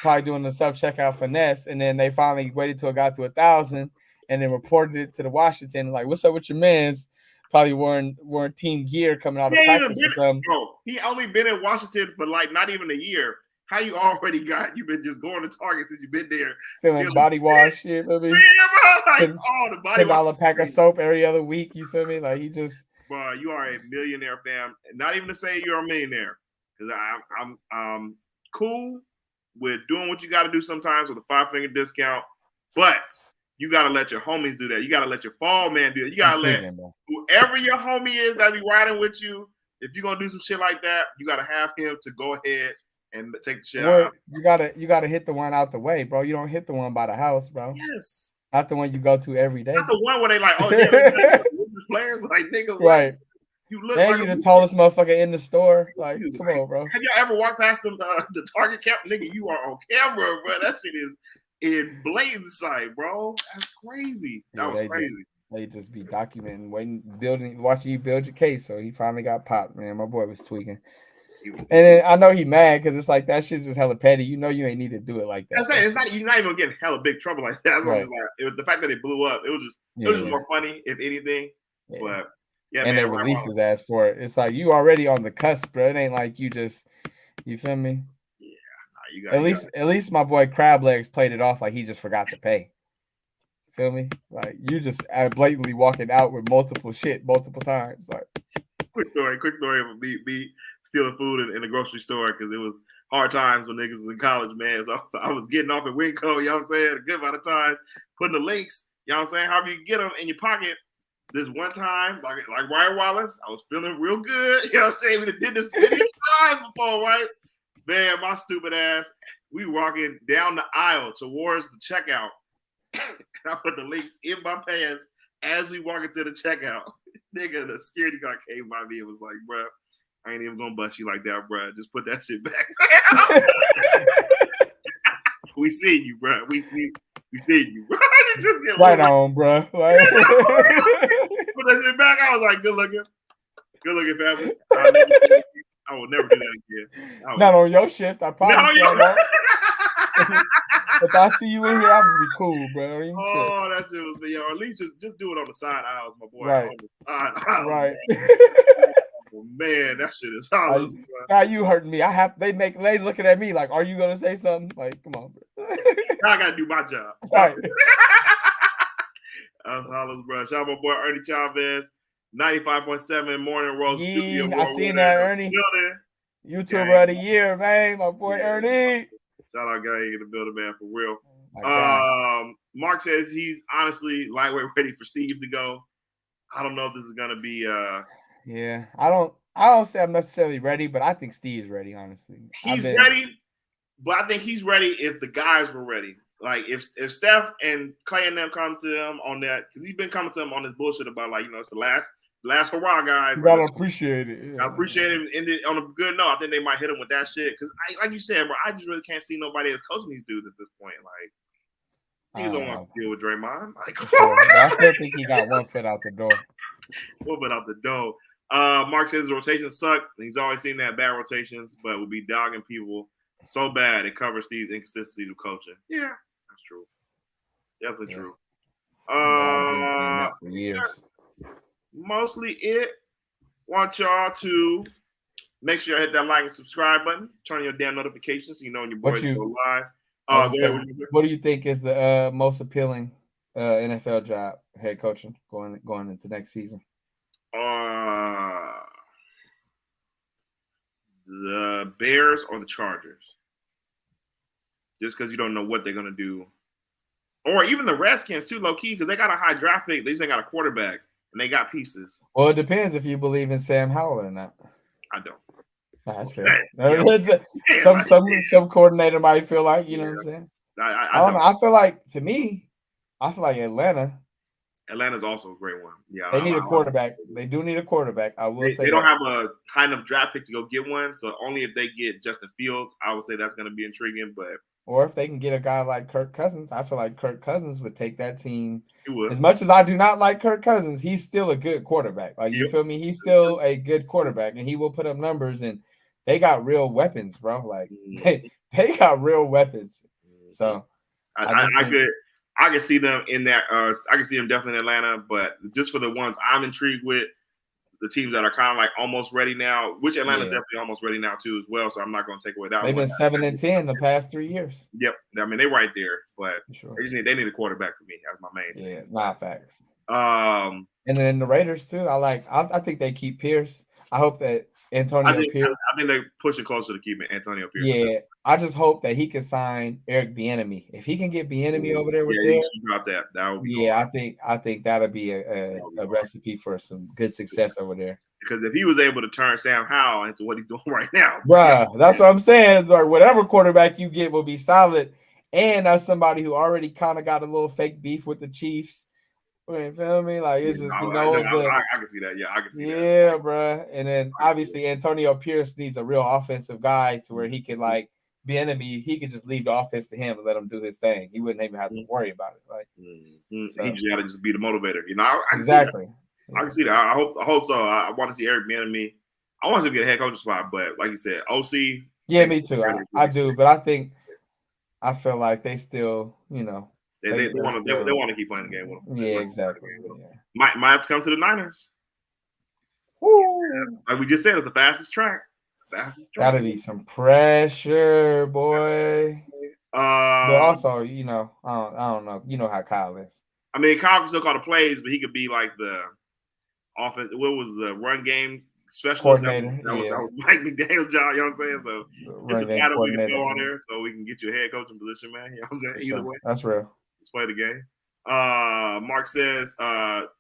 Probably doing the self-checkout finesse, and then they finally waited till it got to 1,000 and then reported it to the Washington, like, what's up with your mans? Probably wearing team gear coming out of practice or something. Bro, he only been in Washington for like not even a year. How you already you've been just going to Target since you've been there. Feeling body wash, you feel me? Yeah, bro. Like, the body wash. $10 pack of soap every other week, you feel me? Like, he just. Bro, you are a millionaire, fam. Not even to say you're a millionaire. Because I'm cool with doing what you got to do sometimes with a 5-finger discount. But you got to let your homies do that. You got to let your fall man do it. You got to let whoever your homie is that be riding with you, if you're going to do some shit like that, you got to have him to go ahead and take the shit out. You gotta hit the one out the way, bro. You don't hit the one by the house, bro. Yes. Not the one you go to every day. Not the one where they like, oh yeah, players like nigga. Right. You look and like you the tallest motherfucker in the store. Like, come on, bro. Have y'all ever walked past them the Target camp? Nigga, you are on camera, bro. That shit is in blatant sight, bro. That's crazy. That was crazy. They just be documenting, watching you build your case. So he finally got popped, man. My boy was tweaking. And then I know he mad because it's like that shit's just hella petty. You know you ain't need to do it like that. I'm saying you're not even getting hella big trouble like that. Right. It was the fact that it blew up. It was just more funny, if anything. Yeah. But yeah, and man, they released his ass for it. It's like you already on the cusp, bro. It ain't like you feel me? Yeah. At least my boy Crab Legs played it off like he just forgot to pay. Feel me? Like you just blatantly walking out with multiple times. Like quick story of me stealing food in the grocery store because it was hard times when niggas was in college, man. So I was getting off at Winco, you know what I'm saying, a good amount of time, putting the links, you know what I'm saying, however you get them in your pocket. This one time, like Ryan Wallace, I was feeling real good, you know what I'm saying? We did this many times before, right? Man, my stupid ass, we walking down the aisle towards the checkout. And I put the links in my pants as we walk into the checkout. Nigga, the security guard came by me and was like, bro, I ain't even gonna bust you like that, bro. Just put that shit back. We seen you, bro. We seen you, bro. Just get right on, bro. Put that shit back. I was like, good looking family. I will never do that again. Not on your shift. I promise you. If I see you in here, I'm gonna be cool, bro. That shit was me. At least just do it on the side aisles, my boy. Right. On the side aisles, right. Man, that shit is solid. Now you hurting me. They looking at me like, are you gonna say something? Like, come on, bro. Now I gotta do my job. Right. Hollers, bro. Shout out my boy Ernie Chavez, 95.7 Morning Roast Studio. Yeah, I seen that, Ernie. YouTuber of the year, man. My boy Ernie. Shout out, guy in the building, man, for real. My Mark says he's honestly lightweight ready for Steve to go. I don't know if this is gonna be. Yeah, I don't say I'm necessarily ready, but I think Steve's ready. Honestly, he's ready, but I think he's ready if the guys were ready. Like if Steph and Clay and them come to him on that, because he's been coming to him on this bullshit about like it's the last hurrah, guys. You gotta appreciate it. Yeah. I appreciate him. And on a good note, I think they might hit him with that shit. Because like you said, bro, I just really can't see nobody else coaching these dudes at this point. Like, he don't want to deal with Draymond. Like, sure. I still think he got one foot out the door. One foot out the door. Mark says the rotations suck. He's always seen that bad rotations, but will be dogging people so bad it covers Steve's inconsistencies of coaching. Yeah, that's true. Definitely true. For years. Mostly it. Want y'all to make sure you hit that like and subscribe button. Turn on your damn notifications so you know when your boys go live. What do you think is the most appealing NFL job, head coaching, going into next season? The Bears or the Chargers? Just because you don't know what they're gonna do, or even the Redskins too, low key, because they got a high draft pick. They just ain't got a quarterback, and they got pieces. Well, it depends if you believe in Sam Howell or not. I don't. That's fair. Some coordinator might feel like, you know what I'm saying? I don't know. I feel like Atlanta's also a great one. Yeah, they need a quarterback. They do need a quarterback. I will say they don't have a high enough draft pick to go get one. So only if they get Justin Fields, I would say that's going to be intriguing. Or if they can get a guy like Kirk Cousins, I feel like Kirk Cousins would take that team. He would. As much as I do not like Kirk Cousins, he's still a good quarterback. Like, you feel me? He's still a good quarterback, and he will put up numbers. And they got real weapons, bro. Like they got real weapons. So I can see them in that. I can see them definitely in Atlanta, but just for the ones I'm intrigued with, the teams that are kind of like almost ready now, which Atlanta's definitely almost ready now too as well. So I'm not going to take away that. They've been 7-10 the past 3 years. Yep, I mean they're right there, but they need a quarterback for me. That's my main. Yeah, not facts. And then the Raiders too. I think they keep Pierce. I hope that Antonio Pierce. I think they're pushing closer to keeping Antonio Pierce. Yeah, I just hope that he can sign Eric Bieniemy. If he can get Bieniemy over there with you should drop that. That would be cool. I think that'll be a recipe for some good success over there. Because if he was able to turn Sam Howell into what he's doing right now, bruh, that's what I'm saying. Like, whatever quarterback you get will be solid. And that's somebody who already kind of got a little fake beef with the Chiefs. You feel me? Like, it's just, I can see that. Yeah, I can see that. Yeah, bro. And then obviously Antonio Pierce needs a real offensive guy to where he could like be enemy. He could just leave the offense to him and let him do his thing. He wouldn't even have to worry about it. Like, so. He just got to just be the motivator. You know, I can exactly. I can see that. I hope so. I want to see Eric Bieniemy. I want him to get a head coaching spot, but like you said, OC. Yeah, me too. I do, but I feel like they still, you know. They want to keep playing the game with them. Yeah, exactly. Might have to come to the Niners. Woo! Like we just said, it's the fastest track. Gotta be some pressure, boy. But also, you know, I don't know. You know how Kyle is. I mean, Kyle can still call the plays, but he could be like the offense. What was the run game specialist? Coordinator. That was Mike McDaniel's job. You know what I'm saying? So it's a title we can throw on there, so we can get you a head coaching position, man. You know what I'm saying? Either way, that's real. Let's play the game. Mark says,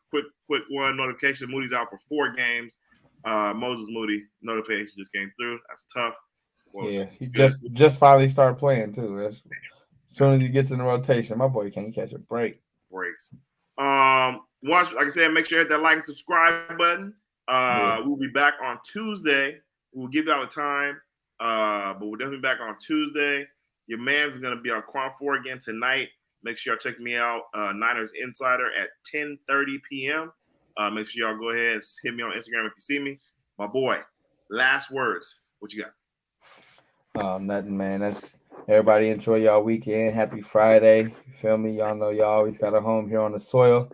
quick one notification. Moody's out for 4 games. Moses Moody notification just came through. That's tough. Well, yeah, he just finally started playing too. As soon as he gets in the rotation, my boy can't catch a break. Breaks. Like I said, make sure you hit that like and subscribe button. We'll be back on Tuesday. We'll give y'all the time, but we'll definitely be back on Tuesday. Your man's going to be on Quant 4 again tonight. Make sure y'all check me out, Niners Insider at 10:30 p.m. Make sure y'all go ahead and hit me on Instagram if you see me. My boy, last words. What you got? Nothing, man. That's everybody enjoy y'all weekend. Happy Friday. You feel me? Y'all know y'all always got a home here on the soil.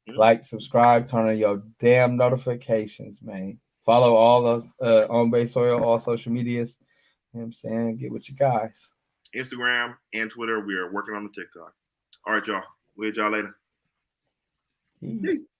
Like, subscribe, turn on your damn notifications, man. Follow all those on base soil, all social medias. You know what I'm saying? Get with you guys. Instagram and Twitter. We are working on the TikTok. All right, y'all. We'll hit y'all later. Peace.